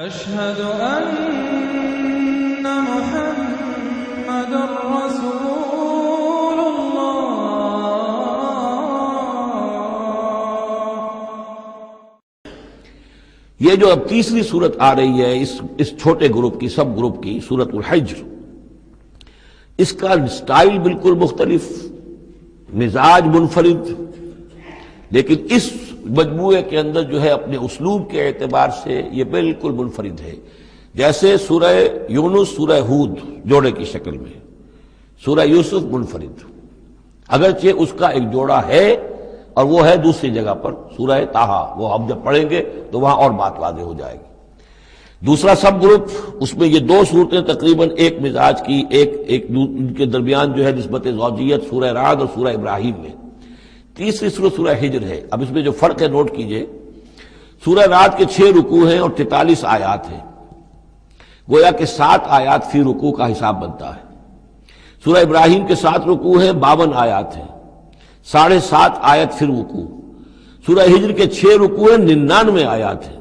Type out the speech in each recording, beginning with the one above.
أشهد أن محمد رسول الله. یہ جو اب تیسری صورت آ رہی ہے اس چھوٹے گروپ کی، سب گروپ کی، سورۃ الحجر، اس کا سٹائل بالکل مختلف، مزاج منفرد، لیکن اس مجموعے کے اندر جو ہے اپنے اسلوب کے اعتبار سے یہ بالکل منفرد ہے۔ جیسے سورہ یونس سورہ ہود جوڑے کی شکل میں، سورہ یوسف منفرد، اگرچہ اس کا ایک جوڑا ہے اور وہ ہے دوسری جگہ پر سورہ طٰہٰ، وہ ہم جب پڑھیں گے تو وہاں اور بات واضح ہو جائے گی۔ دوسرا سب گروپ، اس میں یہ دو صورتیں تقریباً ایک مزاج کی، ایک ان کے درمیان جو ہے نسبت زوجیت سورہ رعد اور سورہ ابراہیم میں۔ تیسری صورت سورہ ہجر ہے۔ اب اس میں جو فرق ہے نوٹ کیجئے، سورہ رعد کے 6 رکوع ہیں اور 43 آیات ہیں، گویا کہ 7 آیات فی رکوع کا حساب بنتا ہے۔ سورہ ابراہیم کے 7 رکوع ہیں، 52 آیات ہیں، 7.5 آیت فی رکوع۔ سورہ ہجر کے 6 رکوع ہیں، 99 آیات ہیں،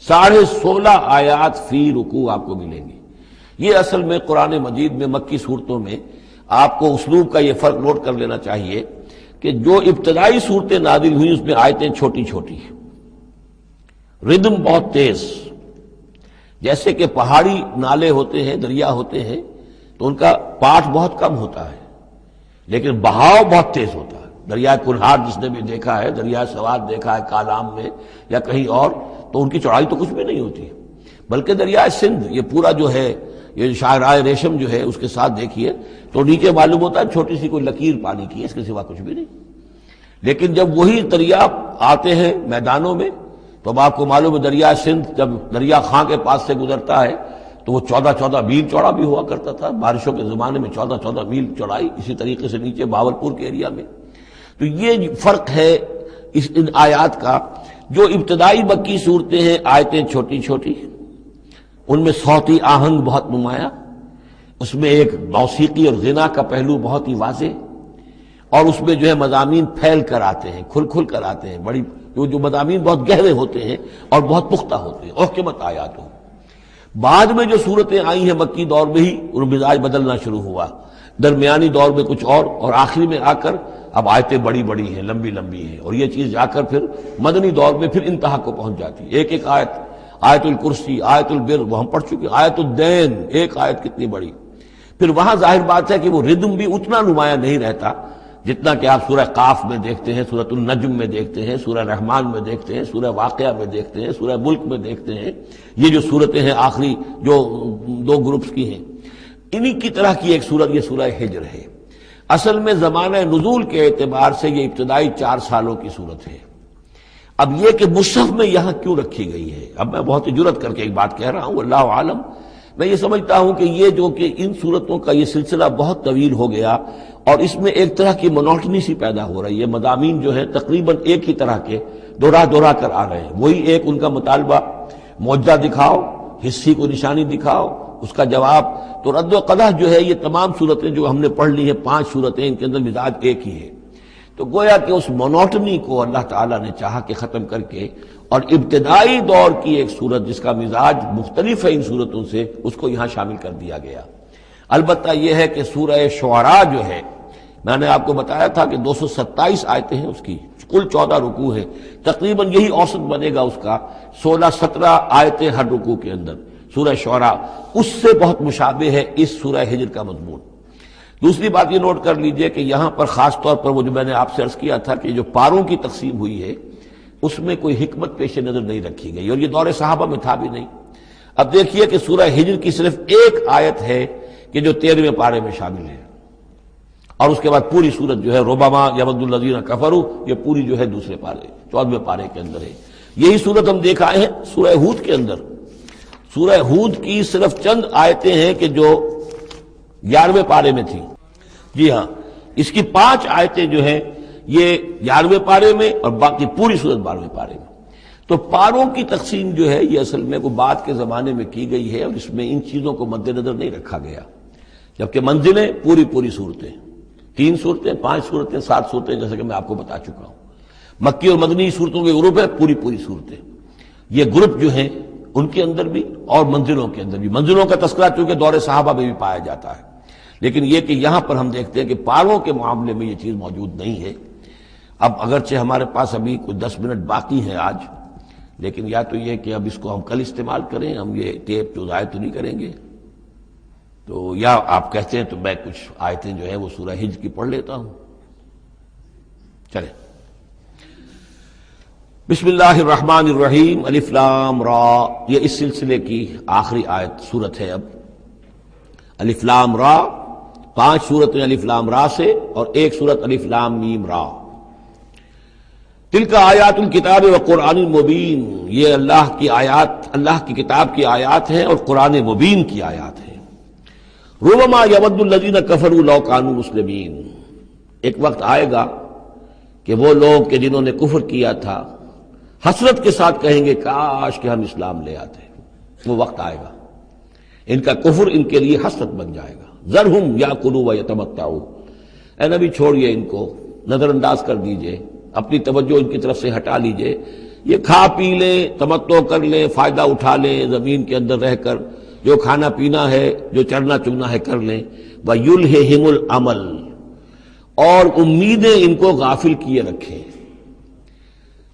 16.5 آیات فی رکوع آپ کو ملیں گی۔ یہ اصل میں قرآن مجید میں مکی صورتوں میں آپ کو اسلوب کا یہ فرق نوٹ کر لینا چاہیے کہ جو ابتدائی صورتیں نازل ہوئی اس میں آیتیں چھوٹی چھوٹی، ردم بہت تیز، جیسے کہ پہاڑی نالے ہوتے ہیں، دریا ہوتے ہیں تو ان کا پاٹ بہت کم ہوتا ہے لیکن بہاؤ بہت تیز ہوتا ہے۔ دریائے کنہار جس نے بھی دیکھا ہے، دریائے سوات دیکھا ہے کالام میں یا کہیں اور، تو ان کی چوڑائی تو کچھ بھی نہیں ہوتی، بلکہ دریائے سندھ یہ پورا جو ہے، یہ شاہراہ ریشم جو ہے اس کے ساتھ دیکھیے تو نیچے معلوم ہوتا ہے چھوٹی سی کوئی لکیر پانی کی ہے، اس کے سوا کچھ بھی نہیں۔ لیکن جب وہی دریا آتے ہیں میدانوں میں تو اب آپ کو معلوم ہے دریائے سندھ جب دریا خاں کے پاس سے گزرتا ہے تو وہ 14 میل چوڑا بھی ہوا کرتا تھا، بارشوں کے زمانے میں 14 میل چوڑائی، اسی طریقے سے نیچے باولپور کے ایریا میں۔ تو یہ فرق ہے ان آیات کا۔ جو ابتدائی مکی صورتیں ہیں آیتیں چھوٹی چھوٹی، ان میں صوتی آہنگ بہت نمایاں، اس میں ایک موسیقی اور غنا کا پہلو بہت ہی واضح، اور اس میں جو ہے مضامین پھیل کر آتے ہیں، کھل کھل کر آتے ہیں، بڑی جو مضامین بہت گہرے ہوتے ہیں اور بہت پختہ ہوتے ہیں، احکمت آیات ہو۔ بعد میں جو صورتیں آئی ہیں مکی دور میں ہی ان مزاج بدلنا شروع ہوا، درمیانی دور میں کچھ اور آخری میں آ کر اب آیتیں بڑی بڑی ہیں، لمبی لمبی ہیں، اور یہ چیز جا کر پھر مدنی دور میں پھر انتہا کو پہنچ جاتی ہے۔ ایک ایک آیت، آیت الکرسی، آیت البر وہ ہم پڑھ چکے، آیت الدین، ایک آیت کتنی بڑی۔ پھر وہاں ظاہر بات ہے کہ وہ ردم بھی اتنا نمایاں نہیں رہتا جتنا کہ آپ سورہ قاف میں دیکھتے ہیں، سورۃ النجم میں دیکھتے ہیں، سورہ رحمان میں دیکھتے ہیں، سورہ واقعہ میں دیکھتے ہیں، سورہ ملک میں دیکھتے ہیں۔ یہ جو صورتیں ہیں آخری جو 2 گروپس کی ہیں، انہی کی طرح کی ایک صورت یہ سورہ ہجر ہے۔ اصل میں زمانہ نزول کے اعتبار سے یہ ابتدائی 4 سالوں کی صورت ہے۔ اب یہ کہ مصحف میں یہاں کیوں رکھی گئی ہے، اب میں بہت ہی جرأت کر کے ایک بات کہہ رہا ہوں، اللہ عالم، میں یہ سمجھتا ہوں کہ یہ جو کہ ان صورتوں کا یہ سلسلہ بہت طویل ہو گیا اور اس میں ایک طرح کی مونوٹنی سی پیدا ہو رہی ہے، مضامین جو ہیں تقریباً ایک ہی طرح کے دوہرا کر آ رہے ہیں، وہی ایک ان کا مطالبہ، معجزہ دکھاؤ، حصی کو نشانی دکھاؤ، اس کا جواب۔ تو رد و قدح جو ہے یہ تمام صورتیں جو ہم نے پڑھ لی ہیں 5 صورتیں، ان کے اندر مزاج ایک ہی ہے۔ تو گویا کہ اس مونوٹنی کو اللہ تعالیٰ نے چاہا کہ ختم کر کے، اور ابتدائی دور کی ایک صورت جس کا مزاج مختلف ہے ان صورتوں سے، اس کو یہاں شامل کر دیا گیا۔ البتہ یہ ہے کہ سورہ شعراء جو ہے، میں نے آپ کو بتایا تھا کہ 227 آیتیں ہیں اس کی، کل 14 رکوع ہیں، تقریباً یہی اوسط بنے گا اس کا، 16-17 آیتیں ہر رکوع کے اندر۔ سورہ شعراء اس سے بہت مشابہ ہے اس سورہ ہجر کا مضمون۔ دوسری بات یہ نوٹ کر لیجئے کہ یہاں پر خاص طور پر وہ جو میں نے آپ سے عرض کیا تھا کہ جو پاروں کی تقسیم ہوئی ہے اس میں کوئی حکمت پیش نظر نہیں رکھی گئی، اور یہ دور صحابہ میں تھا بھی نہیں۔ اب دیکھیے کہ سورہ ہجر کی صرف ایک آیت ہے کہ جو 13ویں پارے میں شامل ہے، اور اس کے بعد پوری سورت جو ہے ربما یود الذین کفروا، یہ پوری جو ہے دوسرے پارے 14ویں پارے کے اندر ہے۔ یہی سورت ہم دیکھ آئے ہیں سورہ ہود کے اندر۔ سورہ ہود کی صرف چند آیتیں ہیں کہ جو 11ویں پارے میں تھیں، جی ہاں، اس کی 5 آیتیں جو ہیں یہ 11ویں پارے میں اور باقی پوری سورت 12ویں پارے میں۔ تو پاروں کی تقسیم جو ہے یہ اصل میں وہ بعد کے زمانے میں کی گئی ہے، اور اس میں ان چیزوں کو مد نظر نہیں رکھا گیا، جبکہ منزلیں پوری صورتیں، 3 صورتیں، 5 صورتیں، 7 صورتیں، جیسے کہ میں آپ کو بتا چکا ہوں۔ مکی اور مدنی صورتوں کے گروپ ہے، پوری صورتیں۔ یہ گروپ جو ہیں ان کے اندر بھی اور منزلوں کے اندر بھی. منزلوں کا تذکرہ چونکہ دور صحابہ میں بھی پایا جاتا ہے، لیکن یہ کہ یہاں پر ہم دیکھتے ہیں کہ پاروں کے معاملے میں یہ چیز موجود نہیں ہے. اب اگرچہ ہمارے پاس ابھی کچھ 10 منٹ باقی ہیں آج، لیکن یا تو یہ کہ اب اس کو ہم کل استعمال کریں، ہم یہ ٹیپ تو ضائع تو نہیں کریں گے، تو یا آپ کہتے ہیں تو میں کچھ آیتیں جو ہے وہ سورہ حجر کی پڑھ لیتا ہوں. چلیں. بسم اللہ الرحمن الرحیم. الف لام را، یہ اس سلسلے کی آخری آیت سورت ہے. اب الف لام را، 5 سورتیں الف لام را سے اور ایک سورت الف لام میم را. تلک آیات الکتاب و قرآن مبین، یہ اللہ کی آیات، اللہ کی کتاب کی آیات ہیں اور قرآن مبین کی آیات ہیں. ربما یود الذین کفروا لو کانوا مسلمین، ایک وقت آئے گا کہ وہ لوگ کہ جنہوں نے کفر کیا تھا حسرت کے ساتھ کہیں گے کاش کہ ہم اسلام لے آتے. وہ وقت آئے گا، ان کا کفر ان کے لیے حسرت بن جائے گا. ذرہم یاکلوا ویتمتعوا، اے نبی چھوڑیے ان کو، نظر انداز کر دیجئے، اپنی توجہ ان کی طرف سے ہٹا لیجئے. یہ کھا پی لیں، تمتع کر لیں، فائدہ اٹھا لیں، زمین کے اندر رہ کر جو کھانا پینا ہے، جو چرنا چگنا ہے کر لیں. وَيُلْهِهِمُ الْعَمَلُ، اور امیدیں ان کو غافل کیے رکھیں.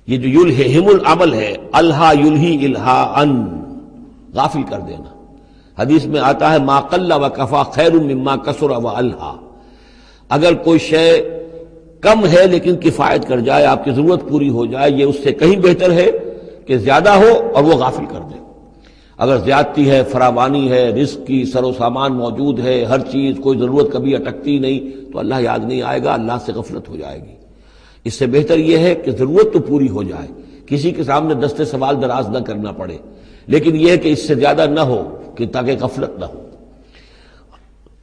یہ جو یلہہم العمل ہے، الہا یلہی الہاءً، غافل کر دینا. حدیث میں آتا ہے ما قل وکفا خیر مما کثر والہا، اگر کوئی شے کم ہے لیکن کفایت کر جائے، آپ کی ضرورت پوری ہو جائے، یہ اس سے کہیں بہتر ہے کہ زیادہ ہو اور وہ غافل کر دے. اگر زیادتی ہے، فراوانی ہے، رزق کی سر و سامان موجود ہے، ہر چیز، کوئی ضرورت کبھی اٹکتی نہیں، تو اللہ یاد نہیں آئے گا، اللہ سے غفلت ہو جائے گی. اس سے بہتر یہ ہے کہ ضرورت تو پوری ہو جائے، کسی کے سامنے دستے سوال دراز نہ کرنا پڑے، لیکن یہ کہ اس سے زیادہ نہ ہو کہ تاکہ غفلت نہ ہو.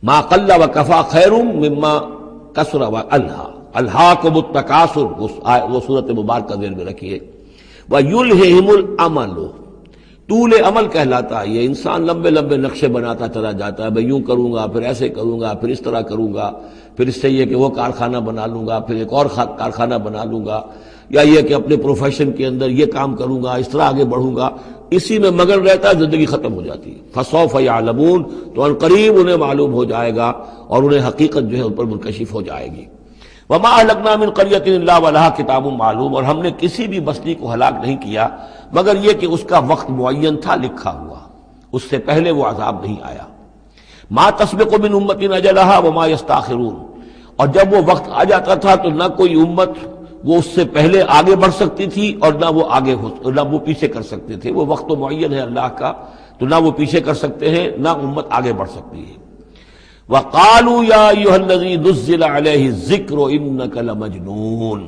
ما قل وکفا خیر مما کثر والہا، الہاکم التکاثر، وہ صورت مبارکہ ذہن میں رکھیے. وَيُلْهِهِمُ الْعَمَلُ، طول عمل کہلاتا ہے. یہ انسان لمبے لمبے نقشے بناتا چلا جاتا ہے، میں یوں کروں گا، پھر ایسے کروں گا، پھر اس طرح کروں گا، پھر اس سے یہ کہ وہ کارخانہ بنا لوں گا، پھر ایک اور کارخانہ بنا لوں گا، یا یہ کہ اپنے پروفیشن کے اندر یہ کام کروں گا، اس طرح آگے بڑھوں گا. اسی میں مگن رہتا ہے، زندگی ختم ہو جاتی ہے. فَسَوْفَ يَعْلَمُونَ، تو ان قریب انہیں معلوم ہو جائے گا اور انہیں حقیقت جو ہے ان پر منکشف ہو جائے گی. وَمَا أَهْلَكْنَا مِنْ قَرْيَةٍ إِلَّا وَلَهَا کِتَابٌ معلوم، اور ہم نے کسی بھی بستی کو ہلاک نہیں کیا مگر یہ کہ اس کا وقت معین تھا، لکھا ہوا، اس سے پہلے وہ عذاب نہیں آیا. مَا تَسْبِقُ مِنْ أُمَّةٍ أَجَلَهَا وَمَا يَسْتَأْخِرُونَ، اور جب وہ وقت آ جاتا تھا تو نہ کوئی امت وہ اس سے پہلے آگے بڑھ سکتی تھی اور نہ وہ پیچھے کر سکتے تھے. وہ وقت تو معین ہے اللہ کا، تو نہ وہ پیچھے کر سکتے ہیں نہ امت آگے بڑھ سکتی ہے. وَقَالُوا يَا أَيُّهَا الَّذِي نُزِّلَ عَلَيْهِ الذِّكْرُ إِنَّكَ لَمَجْنُونٌ،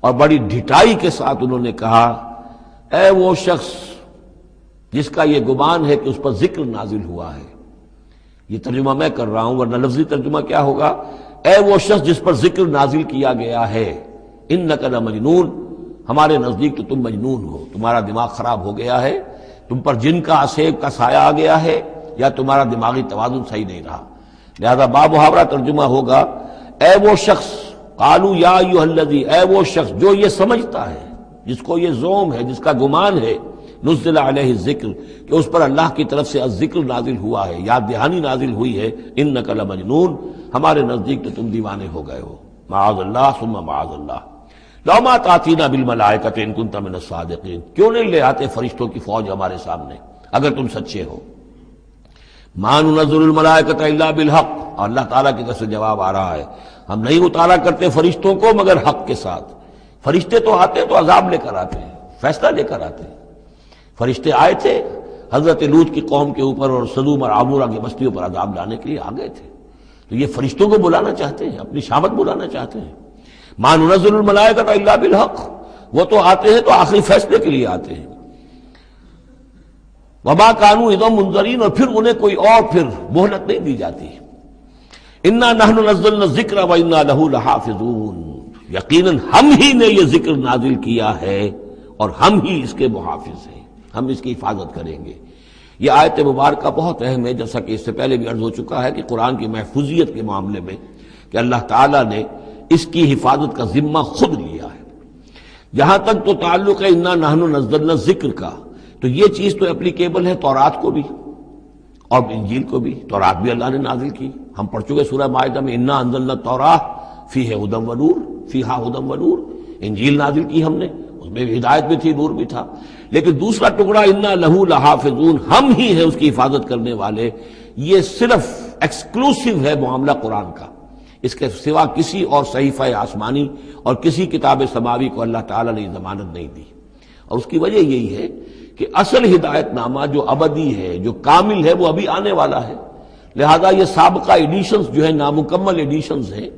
اور بڑی ڈھٹائی کے ساتھ انہوں نے کہا اے وہ شخص جس کا یہ گمان ہے کہ اس پر ذکر نازل ہوا ہے. یہ ترجمہ میں کر رہا ہوں، ورنہ لفظی ترجمہ کیا ہوگا؟ اے وہ شخص جس پر ذکر نازل کیا گیا ہے، انک لمجنون، ہمارے نزدیک تو تم مجنون ہو، تمہارا دماغ خراب ہو گیا ہے، تم پر جن کا اسیب کا سایہ آ گیا ہے، یا تمہارا دماغی توازن صحیح نہیں رہا. لہذا بامحاورہ ترجمہ ہوگا اے وہ شخص، قالوا یا ایھا الذی، اے وہ شخص جو یہ سمجھتا ہے، جس کو یہ زوم ہے، جس کا گمان ہے، نزل علیہ الذکر، کہ اس پر اللہ کی طرف سے الذکر نازل ہوا ہے، یاد دہانی نازل ہوئی ہے، انک لمجنون، ہمارے نزدیک تو تم دیوانے ہو گئے ہو. معاذ اللہ ثم معاذ اللہ. لو ما تاتینا بالملائکۃ ان کنت من الصادقین، کیوں نہیں لے آتے فرشتوں کی فوج ہمارے سامنے اگر تم سچے ہو. ما ننزل الملائکۃ الا بالحق، اور اللہ تعالیٰ کی طرف سے جواب آ رہا ہے ہم نہیں اتارا کرتے فرشتوں کو مگر حق کے ساتھ. فرشتے تو آتے تو عذاب لے کر آتے ہیں، فیصلہ لے کر آتے ہیں. فرشتے آئے تھے حضرت لوط کی قوم کے اوپر اور سدوم اور عمورہ کی بستیوں پر عذاب لانے کے لیے آ گئے تھے. تو یہ فرشتوں کو بلانا چاہتے ہیں، اپنی شامت بلانا چاہتے ہیں. ما ننزل الملائکۃ الا بالحق، وہ تو آتے ہیں تو آخری فیصلے کے لیے آتے ہیں. وما کانوا اذا منذرین، اور پھر انہیں کوئی اور پھر مہلت نہیں دی جاتی. انا نحن نزلنا الذکر وانا له لحافظون، یقیناً ہم ہی نے یہ ذکر نازل کیا ہے اور ہم ہی اس کے محافظ ہیں، ہم اس کی حفاظت کریں گے. یہ آیت مبارکہ بہت اہم ہے، جیسا کہ اس سے پہلے بھی عرض ہو چکا ہے کہ قرآن کی محفوظیت کے معاملے میں کہ اللہ تعالیٰ نے اس کی حفاظت کا ذمہ خود لیا ہے. جہاں تک تو تعلق ہے انا نحن نزلنا الذکر کا، تو یہ چیز تو اپلیکیبل ہے تورات کو بھی اور انجیل کو بھی. تورات بھی اللہ نے نازل کی، ہم پڑھ چکے سورہ مائدہ میں انا انزلنا التوراۃ فیہا ھدی ونور. انجیل نازل کی ہم نے، اس میں ہدایت بھی تھی، نور بھی تھا. لیکن دوسرا ٹکڑا انا لہو لحافظون، ہم ہی ہیں اس کی حفاظت کرنے والے، یہ صرف ایکسکلوسیو ہے معاملہ قرآن کا. اس کے سوا کسی اور صحیفہ آسمانی اور کسی کتاب سماوی کو اللہ تعالیٰ نے ضمانت نہیں دی. اور اس کی وجہ یہی ہے کہ اصل ہدایت نامہ جو ابدی ہے، جو کامل ہے، وہ ابھی آنے والا ہے. لہذا یہ سابقہ ایڈیشنز جو ہیں، نامکمل ایڈیشنز ہیں،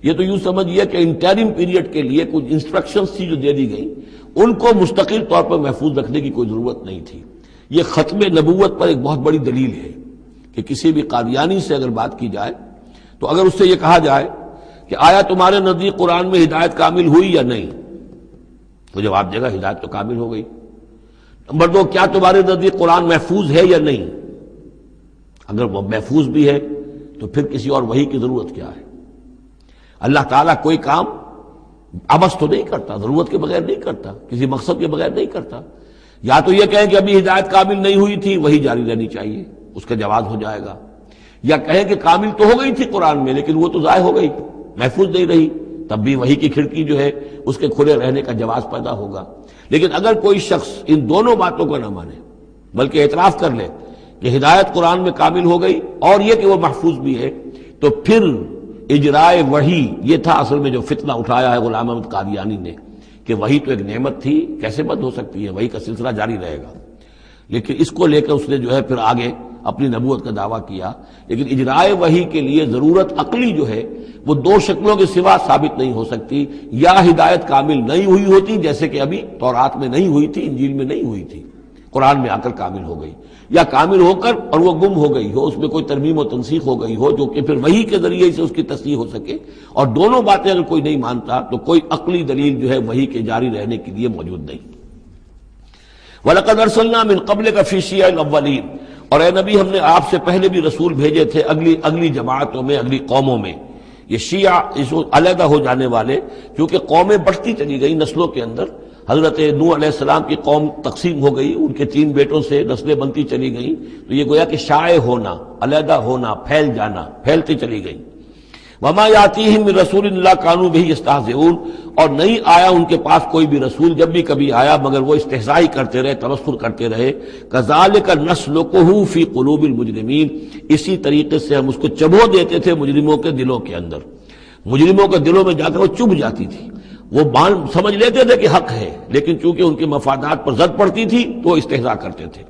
یہ تو یوں سمجھیے کہ انٹرم پیریڈ کے لیے کچھ انسٹرکشنز تھی جو دے دی گئیں، ان کو مستقل طور پر محفوظ رکھنے کی کوئی ضرورت نہیں تھی. یہ ختم نبوت پر ایک بہت بڑی دلیل ہے کہ کسی بھی قادیانی سے اگر بات کی جائے تو اگر اس سے یہ کہا جائے کہ آیا تمہارے نزدیک قرآن میں ہدایت کامل ہوئی یا نہیں، تو جواب دے گا ہدایت تو کامل ہو گئی. نمبر 2، کیا تمہارے نزدیک قرآن محفوظ ہے یا نہیں؟ اگر وہ محفوظ بھی ہے تو پھر کسی اور وحی کی ضرورت کیا ہے؟ اللہ تعالیٰ کوئی کام عبث تو نہیں کرتا، ضرورت کے بغیر نہیں کرتا، کسی مقصد کے بغیر نہیں کرتا. یا تو یہ کہیں کہ ابھی ہدایت کامل نہیں ہوئی تھی، وہی جاری رہنی چاہیے، اس کا جواز ہو جائے گا. یا کہیں کہ کامل تو ہو گئی تھی قرآن میں لیکن وہ تو ضائع ہو گئی، محفوظ نہیں رہی، تب بھی وحی کی کھڑکی جو ہے اس کے کھلے رہنے کا جواز پیدا ہوگا. لیکن اگر کوئی شخص ان دونوں باتوں کو نہ مانے بلکہ اعتراف کر لے کہ ہدایت قرآن میں کامل ہو گئی اور یہ کہ وہ محفوظ بھی ہے، تو پھر اجرائے وحی، یہ تھا اصل میں جو فتنہ اٹھایا ہے غلام احمد قادیانی نے کہ وحی تو ایک نعمت تھی، کیسے بند ہو سکتی ہے، وحی کا سلسلہ جاری رہے گا. لیکن اس کو لے کر اس نے جو ہے پھر آگے اپنی نبوت کا دعویٰ کیا. لیکن اجرائے وحی کے لیے ضرورت عقلی جو ہے وہ دو شکلوں کے سوا ثابت نہیں ہو سکتی. یا ہدایت کامل نہیں ہوئی ہوتی جیسے کہ ابھی تورات میں نہیں ہوئی تھی، انجیل میں نہیں ہوئی تھی، قرآن میں آ کر کامل ہو گئی، یا کامل ہو کر اور وہ گم ہو گئی ہو، اس میں کوئی ترمیم و تنسیخ ہو گئی ہو جو کہ پھر وحی کے ذریعے سے اس کی تصحیح ہو سکے. اور دونوں باتیں اگر کوئی نہیں مانتا تو کوئی عقلی دلیل جو ہے وحی کے جاری رہنے کے لیے موجود نہیں. وَلَقَدْ أَرْسَلْنَا مِن قَبْلِكَ فِي شِيَعِ الْأَوَّلِينَ، اور اے نبی ہم نے آپ سے پہلے بھی رسول بھیجے تھے اگلی جماعتوں میں، اگلی قوموں میں. یہ شیعہ اس علیحدہ ہو جانے والے، کیونکہ قومیں بڑھتی چلی گئی نسلوں کے اندر. حضرت نوح علیہ السلام کی قوم تقسیم ہو گئی، ان کے 3 بیٹوں سے نسلیں بنتی چلی گئیں، تو یہ گویا کہ شائع ہونا، علیحدہ ہونا، پھیل جانا، پھیلتی چلی گئی. وما یاتیہم من رسول الا کانوا بہ یستہزئون، اور نہیں آیا ان کے پاس کوئی بھی رسول، جب بھی کبھی آیا مگر وہ استہزاء کرتے رہے، تمسخر کرتے رہے. کذالک نسلکہ فی قلوب المجرمین، اسی طریقے سے ہم اس کو چبھو دیتے تھے مجرموں کے دلوں کے اندر. مجرموں کے دلوں میں جا کر وہ چبھ جاتی تھی، وہ سمجھ لیتے تھے کہ حق ہے، لیکن چونکہ ان کے مفادات پر زد پڑتی تھی تو وہ استہزاء کرتے تھے.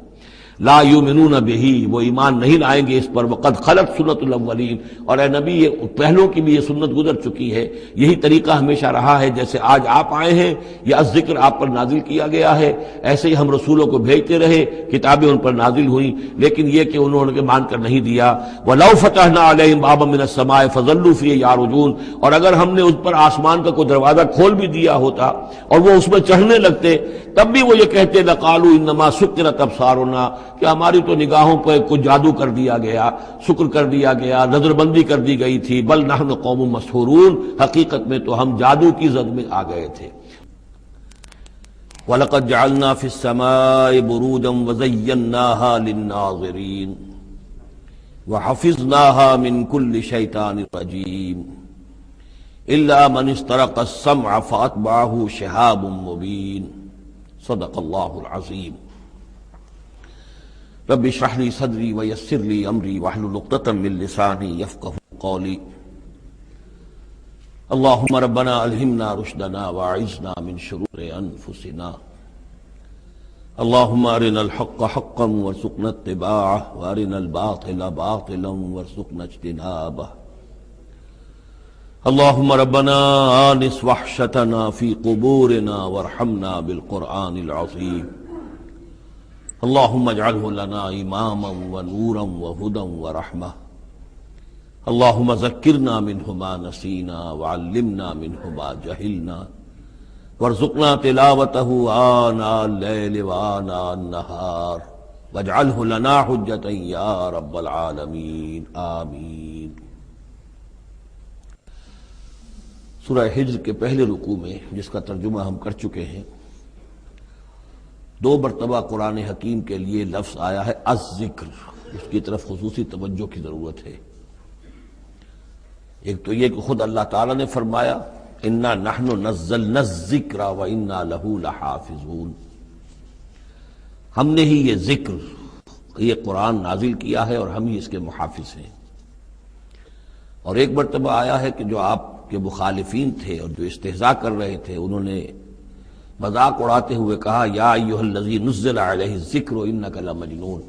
لا یؤمنون بہ، وہ ایمان نہیں لائیں گے اس پر. وقد خلت سنت الاولین، اور اے نبی یہ پہلوں کی بھی یہ سنت گزر چکی ہے. یہی طریقہ ہمیشہ رہا ہے، جیسے آج آپ آئے ہیں یا ذکر آپ پر نازل کیا گیا ہے، ایسے ہی ہم رسولوں کو بھیجتے رہے، کتابیں ان پر نازل ہوئیں، لیکن یہ کہ انہوں نے مان کر نہیں دیا. وَلَوْ فَتَحْنَا عَلَيْهِمْ بَابًا مِّنَ السَّمَاءِ فَظَلُّوا فِيهِ يَعْرُجُونَ، اور اگر ہم نے اس پر آسمان کا کوئی دروازہ کھول بھی دیا ہوتا اور وہ اس میں چڑھنے لگتے، تب بھی وہ یہ کہتے لَقَالُوا إِنَّمَا سُكِّرَتْ أَبْصَارُنَا، کہ ہماری تو نگاہوں پر کچھ جادو کر دیا گیا، شکر کر دیا گیا، نظر بندی کر دی گئی تھی. بل نحن قوم مسحورون، حقیقت میں تو ہم جادو کی زد میں آ گئے تھے. وَلَقَدْ جَعَلْنَا فِي السَّمَاءِ بُرُوجًا وَزَيَّنَّاهَا لِلنَّاظِرِينَ وَحَفِظْنَاهَا مِنْ كُلِّ شَيْطَانٍ رَجِيمٍ إِلَّا مَنِ اسْتَرَقَ السَّمْعَ فَأَتْبَعَهُ شِهَابٌ مُّبِينٌ. صدق اللہ العظیم. رب اشرح لي صدري ويسر لي امري واحلل عقدة من لساني يفقهوا قولي. اللهم ربنا الهمنا رشدنا واعذنا من شرور انفسنا. اللهم ارنا الحق حقا وارزقنا اتباعه وارنا الباطل باطلا وارزقنا اجتنابه. اللهم ربنا آنس وحشتنا في قبورنا وارحمنا بالقرآن العظيم. اللهم اجعله لنا إماما ونورا وهدى ورحمة. اللهم ذكرنا منه ما نسينا وعلمنا منه ما جهلنا وارزقنا تلاوته آناء الليل وآناء النهار واجعله لنا حجة يا رب العالمين آمين. سورہ ہجر کے پہلے رکوع میں، جس کا ترجمہ ہم کر چکے ہیں، دو مرتبہ قرآن حکیم کے لیے لفظ آیا ہے الذکر، اس کی طرف خصوصی توجہ کی ضرورت ہے۔ ایک تو یہ کہ خود اللہ تعالیٰ نے فرمایا انا نحن نزلنا الذکر وانا لہ لحافظون، ہم نے ہی یہ ذکر، یہ قرآن نازل کیا ہے اور ہم ہی اس کے محافظ ہیں۔ اور ایک مرتبہ آیا ہے کہ جو آپ کے مخالفین تھے اور جو استہزاء کر رہے تھے، انہوں نے مذاق اڑاتے ہوئے کہا یا ایھا الذی نزل علیہ الذکر انک لمجنون،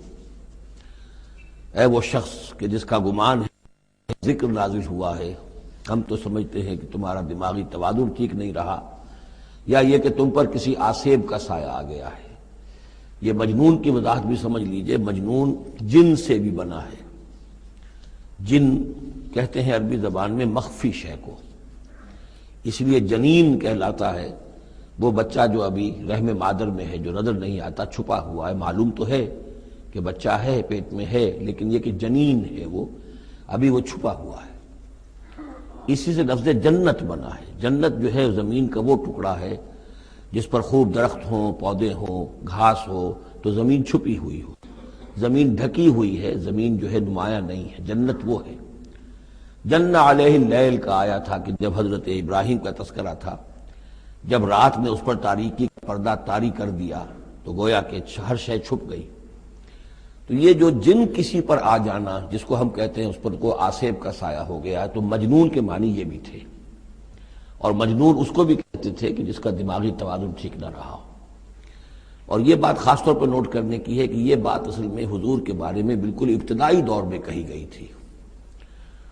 اے وہ شخص کہ جس کا گمان ہے ذکر نازل ہوا ہے، ہم تو سمجھتے ہیں کہ تمہارا دماغی توازن ٹھیک نہیں رہا، یا یہ کہ تم پر کسی آسیب کا سایہ آ گیا ہے۔ یہ مجنون کی وضاحت بھی سمجھ لیجئے، مجنون جن سے بھی بنا ہے۔ جن کہتے ہیں عربی زبان میں مخفی شے کو، اس لیے جنین کہلاتا ہے وہ بچہ جو ابھی رحم مادر میں ہے، جو نظر نہیں آتا، چھپا ہوا ہے، معلوم تو ہے کہ بچہ ہے، پیٹ میں ہے، لیکن یہ کہ جنین ہے وہ ابھی وہ چھپا ہوا ہے۔ اسی سے لفظ جنت بنا ہے۔ جنت جو ہے زمین کا وہ ٹکڑا ہے جس پر خوب درخت ہوں، پودے ہوں، گھاس ہو، تو زمین چھپی ہوئی ہو، زمین ڈھکی ہوئی ہے، زمین جو ہے نمایاں نہیں ہے۔ جنت وہ ہے۔ جن علیہ اللیل کا آیا تھا کہ جب حضرت ابراہیم کا تذکرہ تھا، جب رات نے اس پر تاریکی کا پردہ طاری کر دیا تو گویا کہ ہر شے چھپ گئی۔ تو یہ جو جن کسی پر آ جانا، جس کو ہم کہتے ہیں اس پر کو آسیب کا سایہ ہو گیا، تو مجنون کے معنی یہ بھی تھے۔ اور مجنون اس کو بھی کہتے تھے کہ جس کا دماغی توازن ٹھیک نہ رہا ہو۔ اور یہ بات خاص طور پر نوٹ کرنے کی ہے کہ یہ بات اصل میں حضور کے بارے میں بالکل ابتدائی دور میں کہی گئی تھی،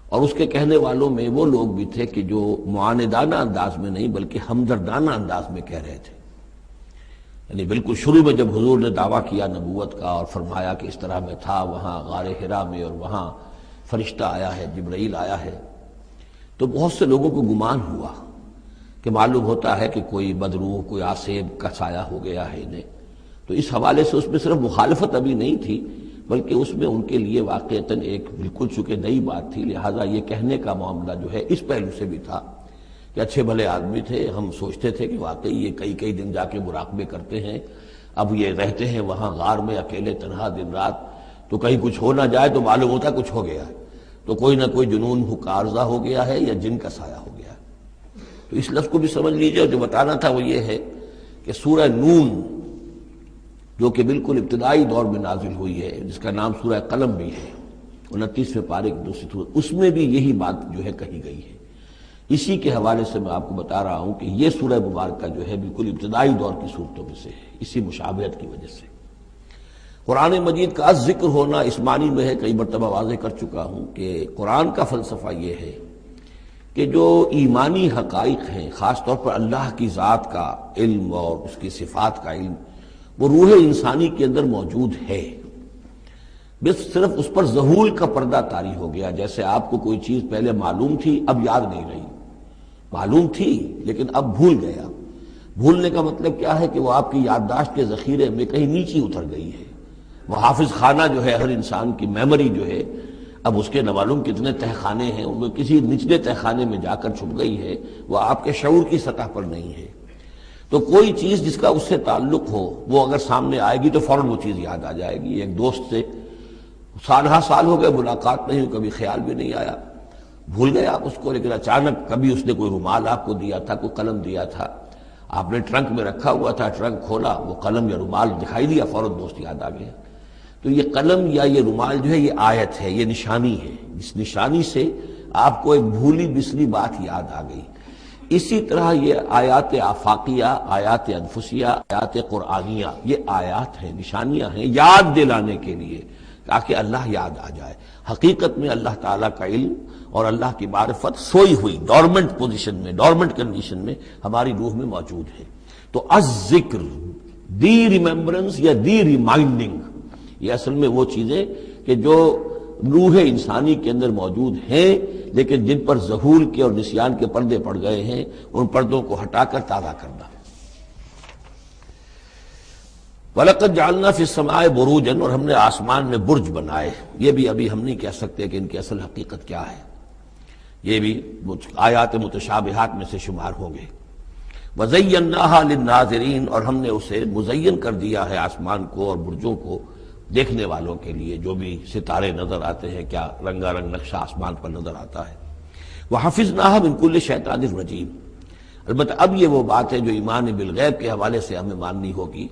اور اس کے کہنے والوں میں وہ لوگ بھی تھے کہ جو معاندانہ انداز میں نہیں بلکہ ہمدردانہ انداز میں کہہ رہے تھے۔ یعنی بالکل شروع میں جب حضور نے دعویٰ کیا نبوت کا اور فرمایا کہ اس طرح میں تھا وہاں غار حرا میں، اور وہاں فرشتہ آیا ہے، جبرائیل آیا ہے، تو بہت سے لوگوں کو گمان ہوا کہ معلوم ہوتا ہے کہ کوئی بدروح، کوئی آسیب کا سایہ ہو گیا ہے انہیں۔ تو اس حوالے سے اس میں صرف مخالفت ابھی نہیں تھی، بلکہ اس میں ان کے لیے واقعتاً ایک بالکل چونکہ نئی بات تھی، لہٰذا یہ کہنے کا معاملہ جو ہے اس پہلو سے بھی تھا کہ اچھے بھلے آدمی تھے، ہم سوچتے تھے کہ واقعی یہ کئی دن جا کے مراقبے کرتے ہیں، اب یہ رہتے ہیں وہاں غار میں اکیلے تنہا دن رات، تو کہیں کچھ ہو نہ جائے تو معلوم ہوتا کچھ ہو گیا ہے، تو کوئی نہ کوئی جنون کا عارضہ ہو گیا ہے یا جن کا سایہ ہو گیا ہے۔ تو اس لفظ کو بھی سمجھ لیجئے، اور جو بتانا تھا وہ یہ ہے کہ سورہ نون جو کہ بالکل ابتدائی دور میں نازل ہوئی ہے، جس کا نام سورہ قلم بھی ہے، 29ویں پارے کی دوسری سورت، اس میں بھی یہی بات جو ہے کہی گئی ہے۔ اسی کے حوالے سے میں آپ کو بتا رہا ہوں کہ یہ سورہ مبارکہ جو ہے بالکل ابتدائی دور کی صورتوں میں سے ہے، اسی مشابہت کی وجہ سے۔ قرآن مجید کا ذکر ہونا اس معنی میں ہے، کئی مرتبہ واضح کر چکا ہوں کہ قرآن کا فلسفہ یہ ہے کہ جو ایمانی حقائق ہیں، خاص طور پر اللہ کی ذات کا علم اور اس کی صفات کا علم، وہ روح انسانی کے اندر موجود ہے، بس صرف اس پر ظہور کا پردہ طاری ہو گیا۔ جیسے آپ کو کوئی چیز پہلے معلوم تھی، اب یاد نہیں رہی، معلوم تھی لیکن اب بھول گیا۔ بھولنے کا مطلب کیا ہے کہ وہ آپ کی یادداشت کے ذخیرے میں کہیں نیچی اتر گئی ہے۔ وہ حافظ خانہ جو ہے، ہر انسان کی میموری جو ہے، اب اس کے نہ معلوم کتنے تہہ خانے ہیں، ان میں کسی نچلے تہہ خانے میں جا کر چھپ گئی ہے، وہ آپ کے شعور کی سطح پر نہیں ہے۔ تو کوئی چیز جس کا اس سے تعلق ہو، وہ اگر سامنے آئے گی تو فوراً وہ چیز یاد آ جائے گی۔ ایک دوست سے سال ہا سال ہو گئے ملاقات نہیں، کبھی خیال بھی نہیں آیا، بھول گئے آپ اس کو، لیکن اچانک کبھی اس نے کوئی رومال آپ کو دیا تھا، کوئی قلم دیا تھا، آپ نے ٹرنک میں رکھا ہوا تھا، ٹرنک کھولا، وہ قلم یا رومال دکھائی دیا، فوراً دوست یاد آ گیا۔ تو یہ قلم یا یہ رومال جو ہے یہ آیت ہے، یہ نشانی ہے، اس نشانی سے آپ کو ایک بھولی بسلی بات یاد آ گئی۔ اسی طرح یہ آیات آفاقیہ، آیات انفسیہ، آیات قرآنیہ، یہ آیات ہیں، نشانیاں ہیں یاد دلانے کے لیے، تاکہ اللہ یاد آ جائے۔ حقیقت میں اللہ تعالیٰ کا علم اور اللہ کی معرفت سوئی ہوئی ڈورمنٹ پوزیشن میں، ڈورمنٹ کنڈیشن میں ہماری روح میں موجود ہے۔ تو الذکر، دی ریممبرنس یا دی ریمائنڈنگ، یہ اصل میں وہ چیزیں کہ جو روح انسانی کے اندر موجود ہیں، لیکن جن پر ظہور کے اور نسیان کے پردے پڑ گئے ہیں، ان پردوں کو ہٹا کر تازہ کرنا۔ وَلَقَدْ جَعَلْنَا فِي السَّمَاءِ بُرُوجًا، اور ہم نے آسمان میں برج بنائے۔ یہ بھی ابھی ہم نہیں کہہ سکتے کہ ان کی اصل حقیقت کیا ہے، یہ بھی آیات متشابہات میں سے شمار ہوں گے۔ وَزَيَّنَّاهَا لِلنَّاظِرِينَ، اور ہم نے اسے مزین کر دیا ہے آسمان کو اور برجوں کو دیکھنے والوں کے لیے، جو بھی ستارے نظر آتے ہیں، کیا رنگا رنگ نقشہ آسمان پر نظر آتا ہے۔ وَحَفِظْنَاهَا مِن كُلِّ شَيْطَانٍ رَجِيمٍ۔ البتہ اب یہ وہ بات ہے جو ایمان بالغیب کے حوالے سے ہمیں ماننی ہوگی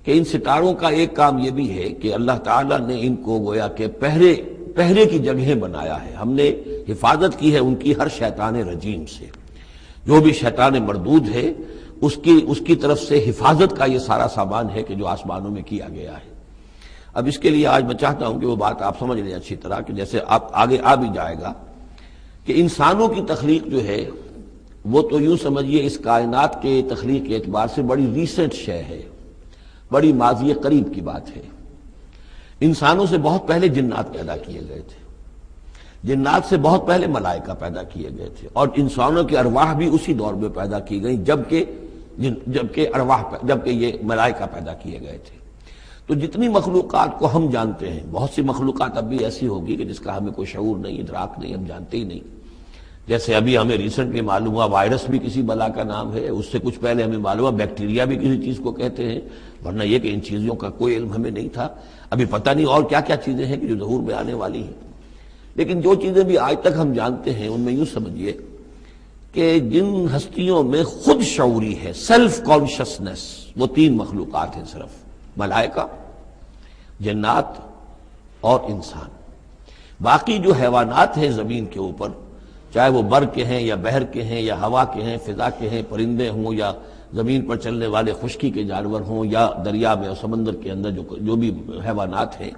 کہ ان ستاروں کا ایک کام یہ بھی ہے کہ اللہ تعالیٰ نے ان کو گویا کہ پہرے کی جگہیں بنایا ہے، ہم نے حفاظت کی ہے ان کی ہر شیطان رجیم سے، جو بھی شیطان مردود ہے اس کی طرف سے حفاظت کا یہ سارا سامان ہے کہ جو آسمانوں میں کیا گیا ہے۔ اب اس کے لیے آج میں چاہتا ہوں کہ وہ بات آپ سمجھ لیں اچھی طرح، کہ جیسے آپ آگے آ بھی جائے گا کہ انسانوں کی تخلیق جو ہے وہ تو یوں سمجھیے اس کائنات کے تخلیق کے اعتبار سے بڑی ریسنٹ شے ہے، بڑی ماضی قریب کی بات ہے۔ انسانوں سے بہت پہلے جنات پیدا کیے گئے تھے، جنات سے بہت پہلے ملائکہ پیدا کیے گئے تھے، اور انسانوں کی ارواح بھی اسی دور میں پیدا کی گئیں جبکہ یہ ملائکہ پیدا کیے گئے تھے۔ تو جتنی مخلوقات کو ہم جانتے ہیں، بہت سی مخلوقات اب بھی ایسی ہوگی کہ جس کا ہمیں کوئی شعور نہیں، ادراک نہیں، ہم جانتے ہی نہیں۔ جیسے ابھی ہمیں ریسنٹلی معلوم ہوا وائرس بھی کسی بلا کا نام ہے، اس سے کچھ پہلے ہمیں معلوم ہوا بیکٹیریا بھی کسی چیز کو کہتے ہیں، ورنہ یہ کہ ان چیزوں کا کوئی علم ہمیں نہیں تھا۔ ابھی پتہ نہیں اور کیا کیا چیزیں ہیں کہ جو ظہور میں آنے والی ہیں، لیکن جو چیزیں بھی آج تک ہم جانتے ہیں ان میں یوں سمجھیے کہ جن ہستیوں میں خود شعوری ہے، سیلف کانشسنس، وہ 3 مخلوقات ہیں صرف، ملائکہ، جنات اور انسان۔ باقی جو حیوانات ہیں زمین کے اوپر، چاہے وہ بر کے ہیں یا بحر کے ہیں یا ہوا کے ہیں، فضا کے ہیں، پرندے ہوں یا زمین پر چلنے والے خشکی کے جانور ہوں یا دریا میں اور سمندر کے اندر جو بھی حیوانات ہیں،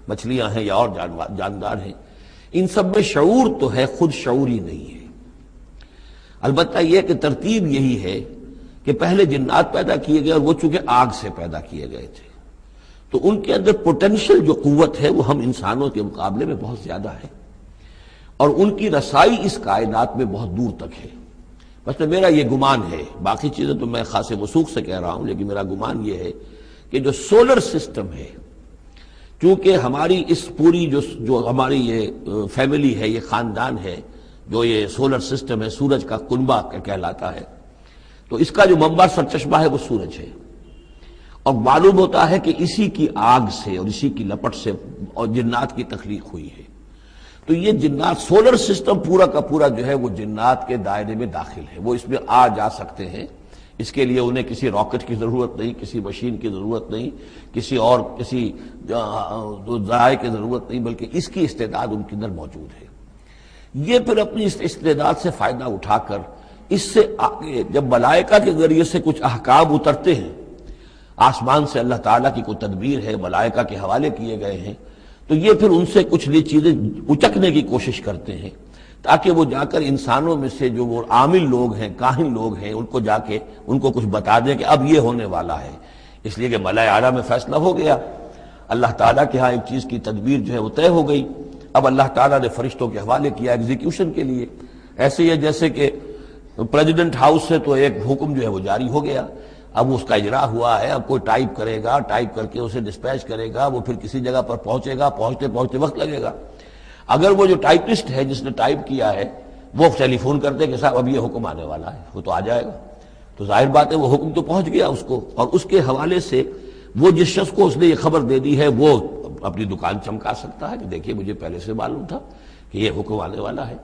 مچھلیاں ہیں یا اور جاندار ہیں، ان سب میں شعور تو ہے، خود شعوری نہیں ہے۔ البتہ یہ کہ ترتیب یہی ہے کہ پہلے جنات پیدا کیے گئے اور وہ چونکہ آگ سے پیدا کیے گئے تھے، تو ان کے اندر پوٹینشل جو قوت ہے وہ ہم انسانوں کے مقابلے میں بہت زیادہ ہے، اور ان کی رسائی اس کائنات میں بہت دور تک ہے۔ بس میرا یہ گمان ہے، باقی چیزیں تو میں خاص وثوق سے کہہ رہا ہوں، لیکن میرا گمان یہ ہے کہ جو سولر سسٹم ہے، چونکہ ہماری اس پوری جو ہماری یہ فیملی ہے، یہ خاندان ہے، جو یہ سولر سسٹم ہے، سورج کا کنبہ کہلاتا ہے، تو اس کا جو منبع سرچشمہ ہے وہ سورج ہے، اور معلوم ہوتا ہے کہ اسی کی آگ سے اور اسی کی لپٹ سے اور جنات کی تخلیق ہوئی ہے۔ تو یہ جنات، سولر سسٹم پورا کا پورا جو ہے وہ جنات کے دائرے میں داخل ہے، وہ اس میں آ جا سکتے ہیں۔ اس کے لیے انہیں کسی راکٹ کی ضرورت نہیں، کسی مشین کی ضرورت نہیں، کسی ذرائع کی ضرورت نہیں، بلکہ اس کی استعداد ان کے اندر موجود ہے۔ یہ پھر اپنی اس استعداد سے فائدہ اٹھا کر اس سے آگے جب ملائکہ کے ذریعے سے کچھ احکام اترتے ہیں، آسمان سے اللہ تعالیٰ کی کوئی تدبیر ہے، ملائکہ کے حوالے کیے گئے ہیں، تو یہ پھر ان سے کچھ یہ چیزیں اچکنے کی کوشش کرتے ہیں تاکہ وہ جا کر انسانوں میں سے جو وہ عامل لوگ ہیں، کاہن لوگ ہیں، ان کو جا کے ان کو کچھ بتا دیں کہ اب یہ ہونے والا ہے۔ اس لیے کہ ملائے اعلیٰ میں فیصلہ ہو گیا، اللہ تعالیٰ کے ہاں ایک چیز کی تدبیر جو ہے وہ طے ہو گئی، اب اللہ تعالیٰ نے فرشتوں کے حوالے کیا ایگزیکیوشن کے لیے۔ ایسے ہی ہے جیسے کہ پریزیڈنٹ ہاؤس سے تو ایک حکم جو ہے وہ جاری ہو گیا، اب اس کا اجرا ہوا ہے، اب کوئی ٹائپ کرے گا، ٹائپ کر کے اسے ڈسپیچ کرے گا، وہ پھر کسی جگہ پر پہنچے گا، پہنچتے وقت لگے گا۔ اگر وہ جو ٹائپسٹ ہے جس نے ٹائپ کیا ہے وہ ٹیلی فون کرتے کہ صاحب اب یہ حکم آنے والا ہے، وہ تو آ جائے گا، تو ظاہر بات ہے وہ حکم تو پہنچ گیا اس کو، اور اس کے حوالے سے وہ جس شخص کو اس نے یہ خبر دے دی ہے وہ اپنی دکان چمکا سکتا ہے کہ دیکھیے مجھے پہلے سے معلوم تھا کہ یہ حکم آنے والا ہے۔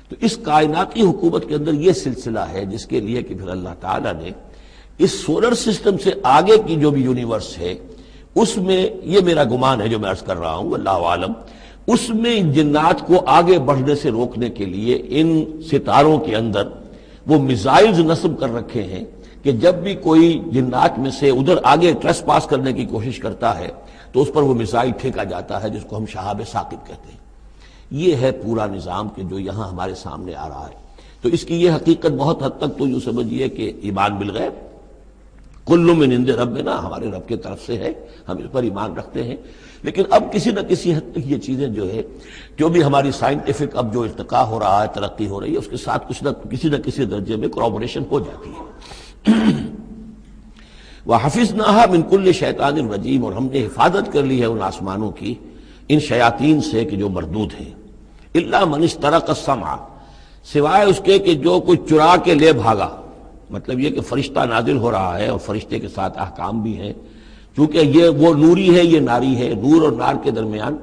تو اس کائناتی حکومت کے اندر یہ سلسلہ ہے جس کے لیے کہ پھر اللہ تعالیٰ نے اس سولر سسٹم سے آگے کی جو بھی یونیورس ہے اس میں، یہ میرا گمان ہے جو میں عرض کر رہا ہوں اللہ عالم، اس میں جنات کو آگے بڑھنے سے روکنے کے لیے ان ستاروں کے اندر وہ میزائلز نصب کر رکھے ہیں کہ جب بھی کوئی جنات میں سے ادھر آگے ٹریس پاس کرنے کی کوشش کرتا ہے تو اس پر وہ میزائل پھینکا جاتا ہے، جس کو ہم شہاب ثاقب کہتے ہیں۔ یہ ہے پورا نظام کہ جو یہاں ہمارے سامنے آ رہا ہے۔ تو اس کی یہ حقیقت بہت حد تک تو یوں سمجھیے کہ ایمان بالغیب، کل من عند ربنا، ہمارے رب کے طرف سے ہے، ہم اس پر ایمان رکھتے ہیں، لیکن اب کسی نہ کسی حد تک یہ چیزیں جو ہے، جو بھی ہماری سائنٹیفک اب جو ارتقاء ہو رہا ہے، ترقی ہو رہی ہے، اس کے ساتھ کچھ نہ کسی درجے میں کورابوریشن ہو جاتی ہے۔ وَحَفِظْنَاهَا مِن كُلِّ شَيْطَانٍ رَجِيمٍ، اور ہم نے حفاظت کر لی ہے ان آسمانوں کی ان شیاطین سے کہ جو مردود ہیں، إِلَّا مَنِ اسْتَرَقَ السَّمْعَ، سوائے اس کے کہ جو کوئی چرا کے لے بھاگا، مطلب یہ کہ فرشتہ نازل ہو رہا ہے اور فرشتے کے ساتھ احکام بھی ہیں، چونکہ یہ وہ نوری ہے، یہ ناری ہے، نور اور نار کے درمیان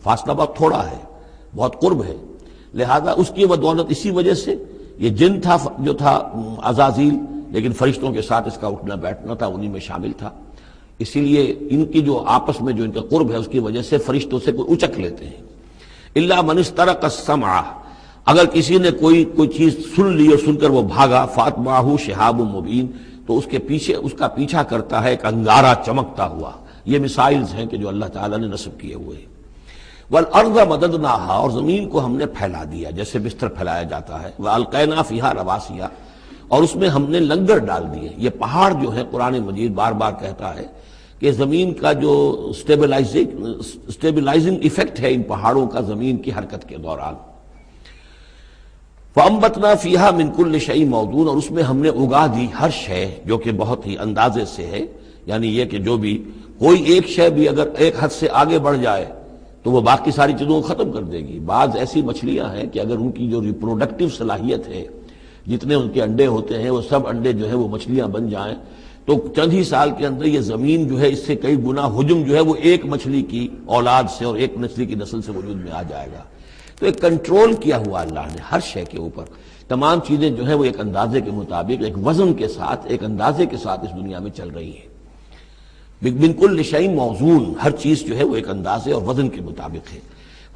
فاصلہ بہت تھوڑا ہے، بہت قرب ہے، لہذا اس کی بدولت اسی وجہ سے یہ جن تھا جو تھا عزازیل، لیکن فرشتوں کے ساتھ اس کا اٹھنا بیٹھنا تھا، انہی میں شامل تھا، اسی لیے ان کی جو آپس میں جو ان کا قرب ہے اس کی وجہ سے فرشتوں سے کوئی اچک لیتے ہیں۔ الا من استرق السمع، اگر کسی نے کوئی چیز سن لی اور سن کر وہ بھاگا، فاتبعہ شہاب مبین، تو اس کے پیچھے اس کا پیچھا کرتا ہے ایک انگارہ چمکتا ہوا۔ یہ مثائلز ہیں کہ جو اللہ تعالیٰ نے نصب کیے ہوئے ہیں۔ والارض مددناہا، اور زمین کو ہم نے پھیلا دیا جیسے بستر پھیلایا جاتا ہے، والقینا فیہا رواسیا، اور اس میں ہم نے لنگر ڈال دیے۔ یہ پہاڑ جو ہے قرآن مجید بار بار کہتا ہے کہ زمین کا جو سٹیبلائزنگ ایفیکٹ ہے ان پہاڑوں کا زمین کی حرکت کے دوران۔ فَأَنبَتْنَا فِيهَا مِن كُلِّ شَيْءٍ مَوْزُونٍ، اور اس میں ہم نے اگا دی ہر شے جو کہ بہت ہی اندازے سے ہے، یعنی یہ کہ جو بھی کوئی ایک شے بھی اگر ایک حد سے آگے بڑھ جائے تو وہ باقی ساری چیزوں کو ختم کر دے گی۔ بعض ایسی مچھلیاں ہیں کہ اگر ان کی جو ریپروڈکٹیو صلاحیت ہے، جتنے ان کے انڈے ہوتے ہیں وہ سب انڈے جو ہے وہ مچھلیاں بن جائیں تو چند ہی سال کے اندر یہ زمین جو ہے اس سے کئی گنا حجم جو ہے وہ ایک مچھلی کی اولاد سے اور ایک مچھلی کی نسل سے وجود میں آ جائے گا۔ تو ایک کنٹرول کیا ہوا اللہ نے ہر شے کے اوپر، تمام چیزیں جو ہیں وہ ایک اندازے کے مطابق، ایک وزن کے ساتھ، ایک اندازے کے ساتھ اس دنیا میں چل رہی ہیں۔ من کل شیء موزون، ہر چیز جو ہے وہ ایک اندازے اور وزن کے مطابق ہے۔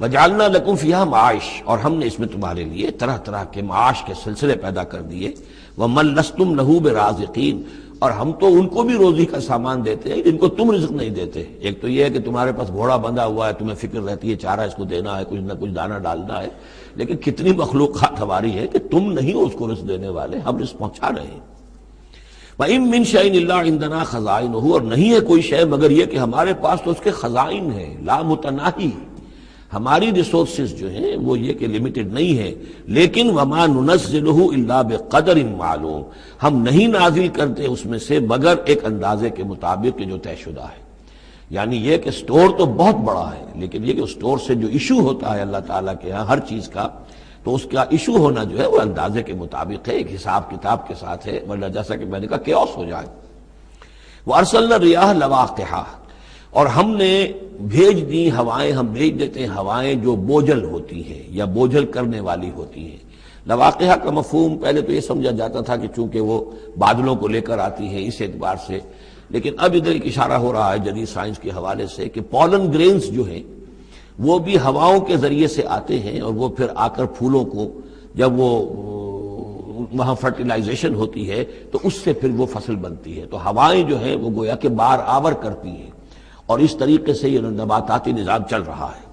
وجعلنا لکم فیہا معاش، اور ہم نے اس میں تمہارے لیے طرح طرح کے معاش کے سلسلے پیدا کر دیے۔ ومن لستم لہ برازقین، اور ہم تو ان کو بھی روزی کا سامان دیتے ہیں جن کو تم رزق نہیں دیتے۔ ایک تو یہ ہے کہ تمہارے پاس گھوڑا بندھا ہوا ہے، تمہیں فکر رہتی ہے چارہ اس کو دینا ہے، کچھ نہ کچھ دانہ ڈالنا ہے، لیکن کتنی مخلوقات ہماری ہے کہ تم نہیں ہو اس کو رزق دینے والے، ہم رزق پہنچا رہے ہیں۔ وَإِن مِّن شَيْءٍ إِلَّا عِندَنَا خَزَائِنُهُ، اور نہیں ہے کوئی شے مگر یہ کہ ہمارے پاس تو اس کے خزائن ہیں، لا متناہی، ہماری ریسورسز جو ہیں وہ یہ کہ لمیٹڈ نہیں ہے، لیکن وما ننزلہ الا بقدر معلوم، ہم نہیں نازل کرتے اس میں سے مگر ایک اندازے کے مطابق کہ جو طے شدہ ہے۔ یعنی یہ کہ سٹور تو بہت بڑا ہے، لیکن یہ کہ سٹور سے جو ایشو ہوتا ہے اللہ تعالیٰ کے ہاں ہر چیز کا، تو اس کا ایشو ہونا جو ہے وہ اندازے کے مطابق ہے، ایک حساب کتاب کے ساتھ ہے، ورنہ جیسا کہ میں نے کہا کیوس ہو جائے۔ وارسلنا الرياح لواقح، اور ہم نے بھیج دی ہوائیں، ہم بھیج دیتے ہیں ہوائیں جو بوجھل ہوتی ہیں یا بوجھل کرنے والی ہوتی ہیں۔ لواقح کا مفہوم پہلے تو یہ سمجھا جاتا تھا کہ چونکہ وہ بادلوں کو لے کر آتی ہیں اس اعتبار سے، لیکن اب ادھر ایک اشارہ ہو رہا ہے جدید سائنس کے حوالے سے کہ پولن گرینز جو ہیں وہ بھی ہواؤں کے ذریعے سے آتے ہیں، اور وہ پھر آ کر پھولوں کو جب وہ وہاں فرٹیلائزیشن ہوتی ہے تو اس سے پھر وہ فصل بنتی ہے۔ تو ہوائیں جو ہیں وہ گویا کہ بار آور کرتی ہیں، اور اس طریقے سے یہ نباتاتی نظام چل رہا ہے۔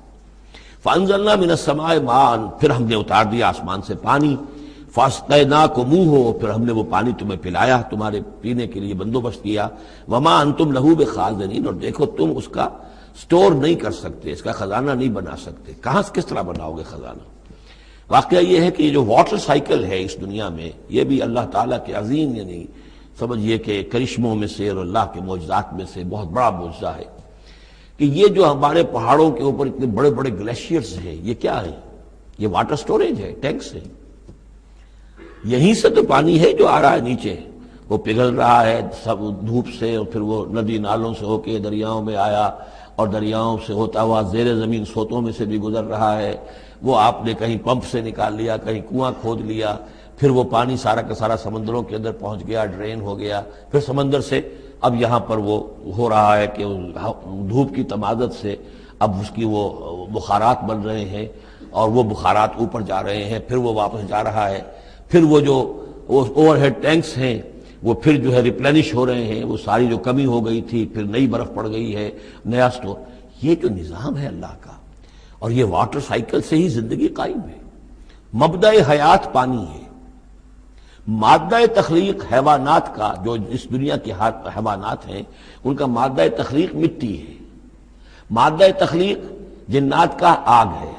فَأَنزَلْنَا مِنَ السَّمَاءِ مَاءً، پھر ہم نے اتار دیا آسمان سے پانی، فَاسْقَيْنَاكُمُوهُ، پھر ہم نے وہ پانی تمہیں پلایا، تمہارے پینے کے لیے بندوبست کیا۔ وَمَا أَنْتُمْ لَهُ بِخَازِنِينَ، اور دیکھو تم اس کا سٹور نہیں کر سکتے، اس کا خزانہ نہیں بنا سکتے۔ کہاں کس طرح بناؤ گے خزانہ؟ واقعہ یہ ہے کہ یہ جو واٹر سائیکل ہے اس دنیا میں، یہ بھی اللہ تعالیٰ کے عظیم، یعنی سمجھئے کہ کرشموں میں سے اور اللہ کے معجزات میں سے بہت بڑا معجزہ ہے کہ یہ جو ہمارے پہاڑوں کے اوپر اتنے بڑے بڑے گلیشیئرز ہیں، یہ کیا ہے؟ یہ واٹر سٹوریج ہے، ٹینکس ہے۔ یہیں سے تو پانی ہے جو آ رہا ہے نیچے، وہ پگھل رہا ہے سب دھوپ سے، اور پھر وہ ندی نالوں سے ہو کے دریاؤں میں آیا، اور دریاؤں سے ہوتا ہوا زیر زمین سوتوں میں سے بھی گزر رہا ہے۔ وہ آپ نے کہیں پمپ سے نکال لیا، کہیں کنواں کھود لیا، پھر وہ پانی سارا کا سارا سمندروں کے اندر پہنچ گیا، ڈرین ہو گیا، پھر سمندر سے اب یہاں پر وہ ہو رہا ہے کہ دھوپ کی تمادت سے اب اس کی وہ بخارات بن رہے ہیں، اور وہ بخارات اوپر جا رہے ہیں، پھر وہ واپس جا رہا ہے، پھر وہ جو اوور ہیڈ ٹینکس ہیں وہ پھر جو ہے ریپلینش ہو رہے ہیں، وہ ساری جو کمی ہو گئی تھی پھر نئی برف پڑ گئی ہے، نیا سٹور۔ یہ جو نظام ہے اللہ کا، اور یہ واٹر سائیکل سے ہی زندگی قائم ہے۔ مبدأ حیات پانی ہے، مادہ تخلیق حیوانات کا، جو اس دنیا کے حیوانات ہیں ان کا مادہ تخلیق مٹی ہے، مادہ تخلیق جنات کا آگ ہے،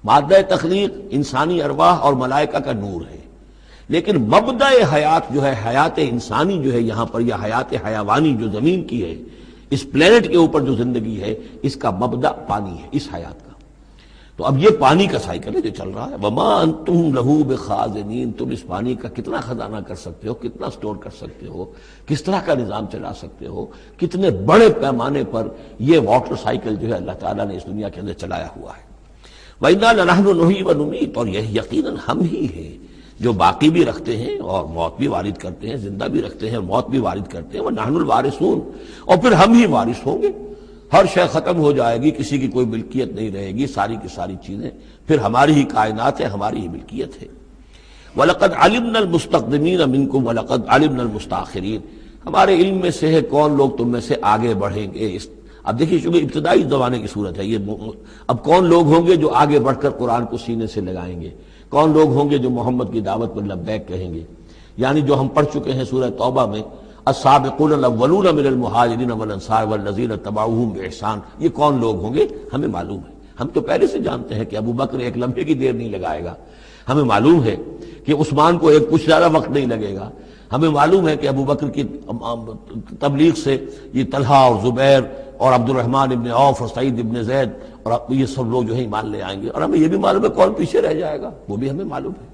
مادہ تخلیق انسانی ارواح اور ملائکہ کا نور ہے، لیکن مبدأ حیات جو ہے، حیات انسانی جو ہے یہاں پر، یا حیات حیوانی جو زمین کی ہے، اس پلینٹ کے اوپر جو زندگی ہے، اس کا مبدأ پانی ہے، اس حیات کا۔ تو اب یہ پانی کا سائیکل ہے جو چل رہا ہے. وما انتم لہو بخازنین، تم اس پانی کا کتنا خزانہ کر سکتے ہو، کتنا سٹور کر سکتے ہو، کس طرح کا نظام چلا سکتے ہو، کتنے بڑے پیمانے پر یہ واٹر سائیکل جو ہے اللہ تعالیٰ نے اس دنیا کے اندر چلایا ہوا ہے. وَإِنَّا لَنَحْنُ نُحْيِي وَنُمِيتُ، اور یہ یقیناً ہم ہی ہیں جو باقی بھی رکھتے ہیں اور موت بھی وارد کرتے ہیں، زندہ بھی رکھتے ہیں اور موت بھی وارد کرتے ہیں. وَنَحْنُ الْوَارِثُونَ، اور پھر ہم ہی وارث ہوں گے. ہر شے ختم ہو جائے گی، کسی کی کوئی ملکیت نہیں رہے گی، ساری کی ساری چیزیں پھر ہماری ہی کائنات ہے، ہماری ہی ملکیت ہے. وَلَقَدْ عَلِمْنَا الْمُسْتَقْدِمِينَ مِنْكُمْ وَلَقَدْ عَلِمْنَا الْمُسْتَأْخِرِينَ، ہمارے علم میں سے ہے کون لوگ تم میں سے آگے بڑھیں گے. اب دیکھیے چونکہ ابتدائی زمانے کی صورت ہے یہ، اب کون لوگ ہوں گے جو آگے بڑھ کر قرآن کو سینے سے لگائیں گے، کون لوگ ہوں گے جو محمد کی دعوت پر لبیک کہیں گے. یعنی جو ہم پڑھ چکے ہیں سورہ توبہ میں، السابقون الاولون من المہاجرین والانصار والذین اتبعوہم باحسان، یہ کون لوگ ہوں گے ہمیں معلوم ہے. ہم تو پہلے سے جانتے ہیں کہ ابو بکر ایک لمحے کی دیر نہیں لگائے گا، ہمیں معلوم ہے کہ عثمان کو ایک کچھ زیادہ وقت نہیں لگے گا، ہمیں معلوم ہے کہ ابو بکر کی تبلیغ سے یہ طلحہ اور زبیر اور عبد الرحمن ابن عوف اور سعید ابن زید اور یہ سب لوگ جو ہے ایمان لے آئیں گے، اور ہمیں یہ بھی معلوم ہے کون پیچھے رہ جائے گا، وہ بھی ہمیں معلوم ہے.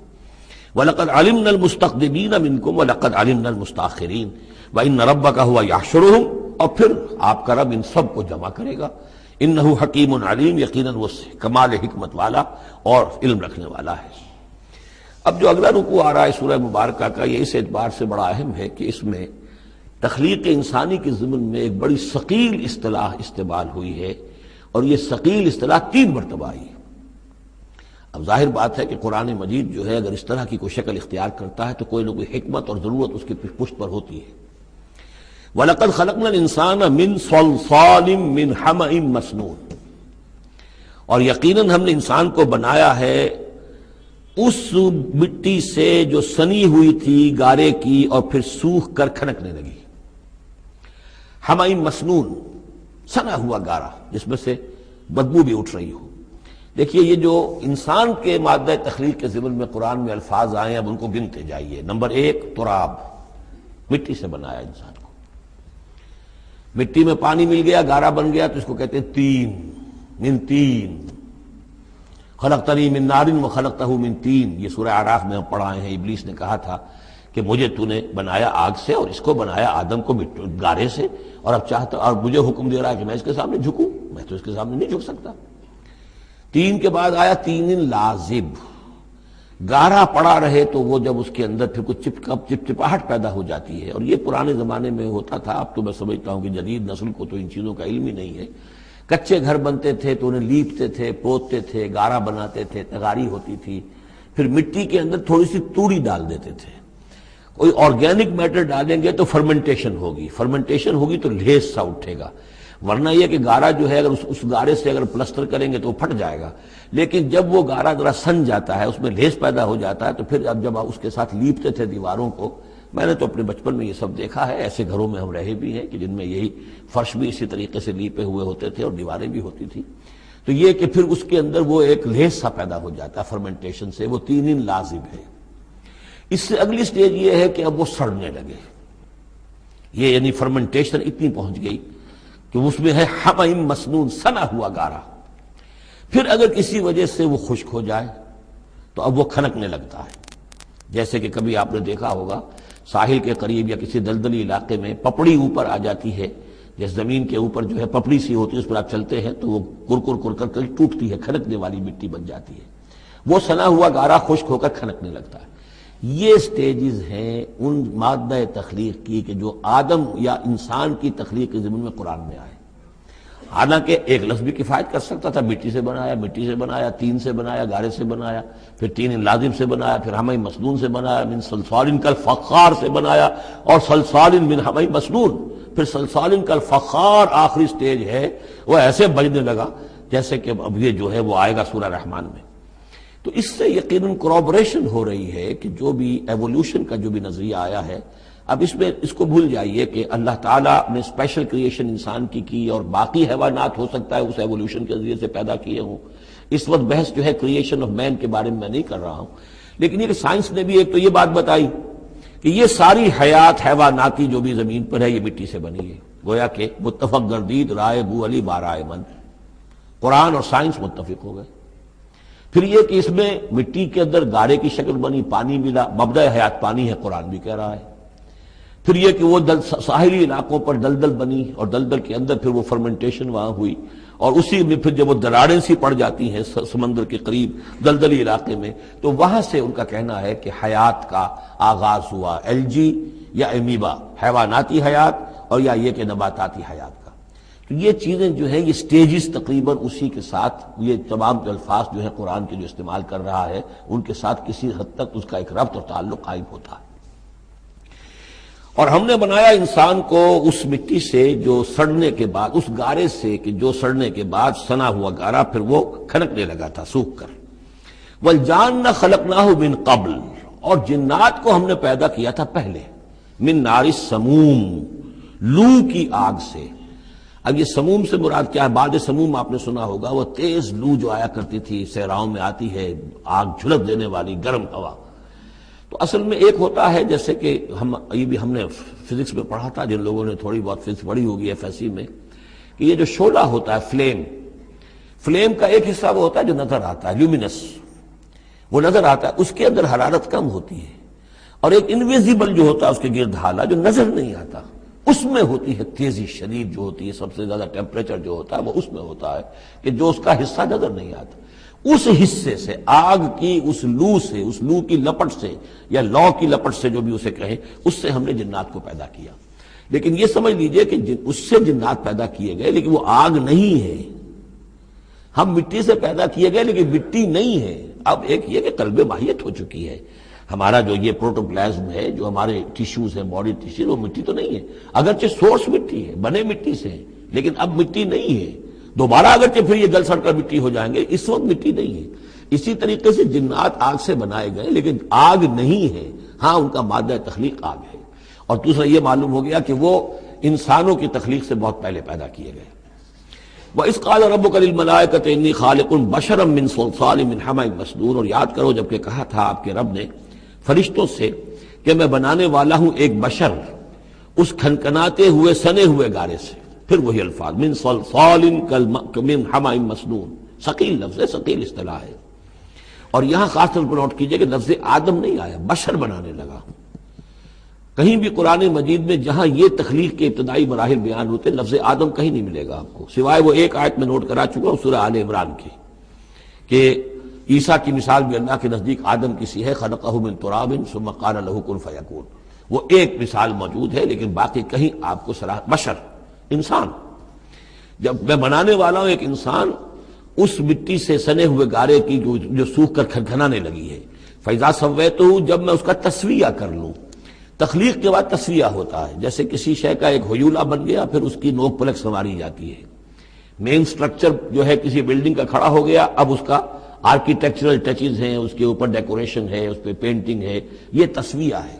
وَلَقَدْ عَلِمْنَا الْمُسْتَقْدِمِينَ مِنْكُمْ وَلَقَدْ عَلِمْنَا الْمُسْتَأْخِرِينَ وَإِنَّ رَبَّكَ هُوَ يَحْشُرُهُمْ، اور پھر آپ کا رب ان سب کو جمع کرے گا. انہ حکیم علیم، یقیناً وہ کمال حکمت والا اور علم رکھنے والا ہے. اب جو اگلا رکوع آ رہا ہے سورہ مبارکہ کا، یہ اس اعتبار سے بڑا اہم ہے کہ اس میں تخلیق انسانی کے ضمن میں ایک بڑی ثقیل اصطلاح استعمال ہوئی ہے، اور یہ ثقیل اصطلاح 3 مرتبہ آئی ہے. اب ظاہر بات ہے کہ قرآن مجید جو ہے اگر اس طرح کی کوئی شکل اختیار کرتا ہے تو کوئی نہ کوئی حکمت اور ضرورت اس کی پشت پر ہوتی ہے. وَلَقَدْ خَلَقْنَا الْإِنسَانَ مِنْ صَلْصَالٍ مِّنْ حَمَإٍ مَّسْنُونٍ، اور یقیناً ہم نے انسان کو بنایا ہے اس مٹی سے جو سنی ہوئی تھی گارے کی اور پھر سوکھ کر کھنکنے لگی. حَمَإٍ مَّسْنُون، سنا ہوا گارا جس میں سے بدبو بھی اٹھ رہی ہو. دیکھیے یہ جو انسان کے مادہ تخلیق کے ضمن میں قرآن میں الفاظ آئے ہیں اب ان کو گنتے جائیے. نمبر 1 تراب، مٹی سے بنایا انسان کو. مٹی میں پانی مل گیا، گارا بن گیا، تو اس کو کہتے ہیں تین، من تین. خلقتنی من نار وخلقتہ من تین، یہ سورہ اعراف میں ہم پڑھائے ہیں. ابلیس نے کہا تھا کہ مجھے تو نے بنایا آگ سے اور اس کو بنایا آدم کو گارے سے، اور اب چاہتا اور مجھے حکم دے رہا ہے کہ میں اس کے سامنے جھکوں، میں تو اس کے سامنے نہیں جھک سکتا. تین کے بعد آیا تین لازب، گارا پڑا رہے تو وہ جب اس کے اندر پھر کچھ چپچپاہٹ پیدا ہو جاتی ہے، اور یہ پرانے زمانے میں ہوتا تھا. اب تو میں سمجھتا ہوں کہ جدید نسل کو تو ان چیزوں کا علم ہی نہیں ہے. کچے گھر بنتے تھے تو انہیں لیپتے تھے، پوتتے تھے، گارا بناتے تھے، تغاری ہوتی تھی، پھر مٹی کے اندر تھوڑی سی توڑی ڈال دیتے تھے. کوئی آرگینک میٹر ڈالیں گے تو فرمنٹیشن ہوگی، فرمنٹیشن ہوگی تو لیس سا اٹھے گا. ورنہ یہ کہ گارا جو ہے اگر اس گارے سے اگر پلسٹر کریں گے تو وہ پھٹ جائے گا. لیکن جب وہ گارا ذرا سن جاتا ہے، اس میں لیس پیدا ہو جاتا ہے، تو پھر اب جب اس کے ساتھ لیپتے تھے دیواروں کو، میں نے تو اپنے بچپن میں یہ سب دیکھا ہے، ایسے گھروں میں ہم رہے بھی ہیں کہ جن میں یہی فرش بھی اسی طریقے سے لیپے ہوئے ہوتے تھے اور دیواریں بھی ہوتی تھی. تو یہ کہ پھر اس کے اندر وہ ایک لیس سا پیدا ہو جاتا ہے فرمنٹیشن سے، وہ تین لازم ہے. اس سے اگلی سٹیج یہ ہے کہ اب وہ سڑنے لگے. یہ یعنی فرمنٹیشن اتنی پہنچ گئی کہ اس میں ہے حَمَإٍ مَّسْنُون، سنا ہوا گارا. پھر اگر کسی وجہ سے وہ خشک ہو جائے تو اب وہ کھنکنے لگتا ہے. جیسے کہ کبھی آپ نے دیکھا ہوگا ساحل کے قریب یا کسی دلدلی علاقے میں پپڑی اوپر آ جاتی ہے، جیسے زمین کے اوپر جو ہے پپڑی سی ہوتی ہے، اس پر آپ چلتے ہیں تو وہ کر کر ٹوٹتی ہے، کھنکنے والی مٹی بن جاتی ہے. وہ سنا ہوا گارا خشک ہو کر کھنکنے لگتا ہے. یہ سٹیجز ہیں ان مادہ تخلیق کی کہ جو آدم یا انسان کی تخلیق کے ضمن میں قرآن میں آئے. حالانکہ ایک لفظ بھی کفایت کر سکتا تھا، مٹی سے بنایا، تین سے بنایا، گارے سے بنایا، پھر تین لازم سے بنایا، پھر حَمَإٍ مَّسْنُون سے بنایا، من صلصال کالفخار سے بنایا، اور صلصال من حَمَإٍ مَّسْنُون، پھر صلصال کالفخار آخری سٹیج ہے. وہ ایسے بجنے لگا جیسے کہ اب یہ جو ہے وہ آئے گا سورہ رحمان میں. تو اس سے یقیناً کورابریشن ہو رہی ہے کہ جو بھی ایوولوشن کا جو بھی نظریہ آیا ہے، اب اس میں اس کو بھول جائیے کہ اللہ تعالیٰ نے اسپیشل کریشن انسان کی اور باقی حیوانات ہو سکتا ہے اس ایوولوشن کے ذریعے سے پیدا کیے ہوں. اس وقت بحث جو ہے کریشن آف مین کے بارے میں نہیں کر رہا ہوں، لیکن یہ کہ سائنس نے بھی ایک تو یہ بات بتائی کہ یہ ساری حیات حیواناتی جو بھی زمین پر ہے یہ مٹی سے بنی ہے. گویا کہ متفق گردید رائے بو علی بارائے من، قرآن اور سائنس متفق ہو گئے. پھر یہ کہ اس میں مٹی کے اندر گارے کی شکل بنی، پانی ملا، مبدأ حیات پانی ہے، قرآن بھی کہہ رہا ہے۔ پھر یہ کہ وہ ساحلی علاقوں پر دلدل بنی، اور دلدل کے اندر پھر وہ فرمنٹیشن وہاں ہوئی، اور اسی میں پھر جب وہ دراڑیں سی پڑ جاتی ہیں سمندر کے قریب دلدلی علاقے میں، تو وہاں سے ان کا کہنا ہے کہ حیات کا آغاز ہوا، الجی یا امیبا، حیواناتی حیات، اور یا یہ کہ نباتاتی حیات کا۔ تو یہ چیزیں جو ہیں یہ سٹیجز تقریباً اسی کے ساتھ، یہ تمام الفاظ جو ہیں قرآن کے جو استعمال کر رہا ہے ان کے ساتھ کسی حد تک اس کا ایک ربط اور تعلق قائم ہوتا ہے۔ اور ہم نے بنایا انسان کو اس مٹی سے جو سڑنے کے بعد، اس گارے سے کہ جو سڑنے کے بعد سنا ہوا گارا پھر وہ کھنکنے لگا تھا سوکھ کر۔ والجان خلقناہ من قبل، اور جنات کو ہم نے پیدا کیا تھا پہلے، من نار السموم، لو کی آگ سے۔ اب یہ سموم سے مراد کیا ہے؟ بعد سموم آپ نے سنا ہوگا، وہ تیز لو جو آیا کرتی تھی، صحراؤں میں آتی ہے، آگ جھلک دینے والی گرم ہوا۔ تو اصل میں ایک ہوتا ہے جیسے کہ ہم نے فزکس میں پڑھا تھا، جن لوگوں نے تھوڑی بہت فزکس پڑھی ہوگی ایف ایس سی میں، کہ یہ جو شعلہ ہوتا ہے، فلیم کا ایک حصہ وہ ہوتا ہے جو نظر آتا ہے، لیومینس، وہ نظر آتا ہے، اس کے اندر حرارت کم ہوتی ہے، اور ایک انویزیبل جو ہوتا ہے اس کے گرد حالہ جو نظر نہیں آتا، اس میں ہوتی ہے تیزی شدید جو ہوتی ہے، سب سے زیادہ ٹیمپریچر جو ہوتا ہے وہ اس میں ہوتا ہے کہ جو اس کا حصہ نظر نہیں آتا۔ اس حصے سے، آگ کی اس لو سے، اس لو کی لپٹ سے یا لو کی لپٹ سے جو بھی اسے کہیں، اس سے ہم نے جنات کو پیدا کیا۔ لیکن یہ سمجھ لیجئے کہ اس سے جنات پیدا کیے گئے، لیکن وہ آگ نہیں ہے۔ ہم مٹی سے پیدا کیے گئے لیکن مٹی نہیں ہے۔ اب ایک یہ کہ قلب ماہیت ہو چکی ہے، ہمارا جو یہ پروٹوپلازم ہے، جو ہمارے ٹیشوز ہیں، باڈی ٹیشوز، وہ مٹی تو نہیں ہے، اگرچہ سورس مٹی ہے، بنے مٹی سے ہیں، لیکن اب مٹی نہیں ہے۔ دوبارہ اگرچہ پھر یہ گل سڑ کر مٹی ہو جائیں گے، اس وقت مٹی نہیں ہے۔ اسی طریقے سے جنات آگ سے بنائے گئے لیکن آگ نہیں ہے، ہاں ان کا مادہ تخلیق آگ ہے۔ اور دوسرا یہ معلوم ہو گیا کہ وہ انسانوں کی تخلیق سے بہت پہلے پیدا کیے گئے۔ وَإِذْ قَالَ رَبُّكَ لِلْمَلَائِكَةِ إِنِّي خَالِقٌ بَشَرًا مِّن صَلْصَالٍ مِّنْ حَمَإٍ مَّسْنُونٍ، اور یاد کرو جب کہ کہا تھا آپ کے رب نے فرشتوں سے کہ میں بنانے والا ہوں ایک بشر اس کھنکھناتے ہوئے سنے ہوئے گارے سے۔ پھر وہی الفاظ، من صلصال من حمأ مسنون، ثقیل لفظ ہے، ثقیل اصطلاح ہے۔ اور یہاں خاص طور پر نوٹ کیجئے کہ لفظ آدم نہیں آیا، بشر بنانے لگا ہوں۔ کہیں بھی قرآن مجید میں جہاں یہ تخلیق کے ابتدائی مراحل بیان ہوتے لفظ آدم کہیں نہیں ملے گا آپ کو، سوائے وہ ایک آیت میں نوٹ کرا چکا ہوں سورہ آل عمران کی، کہ عیسیٰ کی مثال بھی اللہ کے نزدیک آدم کی سی ہے، خلقہ من تراب ثم قال له کن فیکون، وہ ایک مثال موجود ہے، لیکن باقی کہیں آپ کو بشر، انسان، جب میں بنانے والا ہوں ایک انسان اس مٹی سے سنے ہوئے گارے کی جو سوکھ کر کھنکھنانے لگی ہے، فَإِذَا سَوَّيْتُهُ، جب میں اس کا تسویہ کر لوں۔ تخلیق کے بعد تسویہ ہوتا ہے، جیسے کسی شے کا ایک ہیولہ بن گیا پھر اس کی نوک پلک سنواری جاتی ہے، مین سٹرکچر جو ہے کسی بلڈنگ کا کھڑا ہو گیا، اب اس کا آرکیٹیکچرل ٹچز ہیں، اس کے اوپر ڈیکوریشن ہے، اس پہ پینٹنگ ہے، یہ تسویہ ہے۔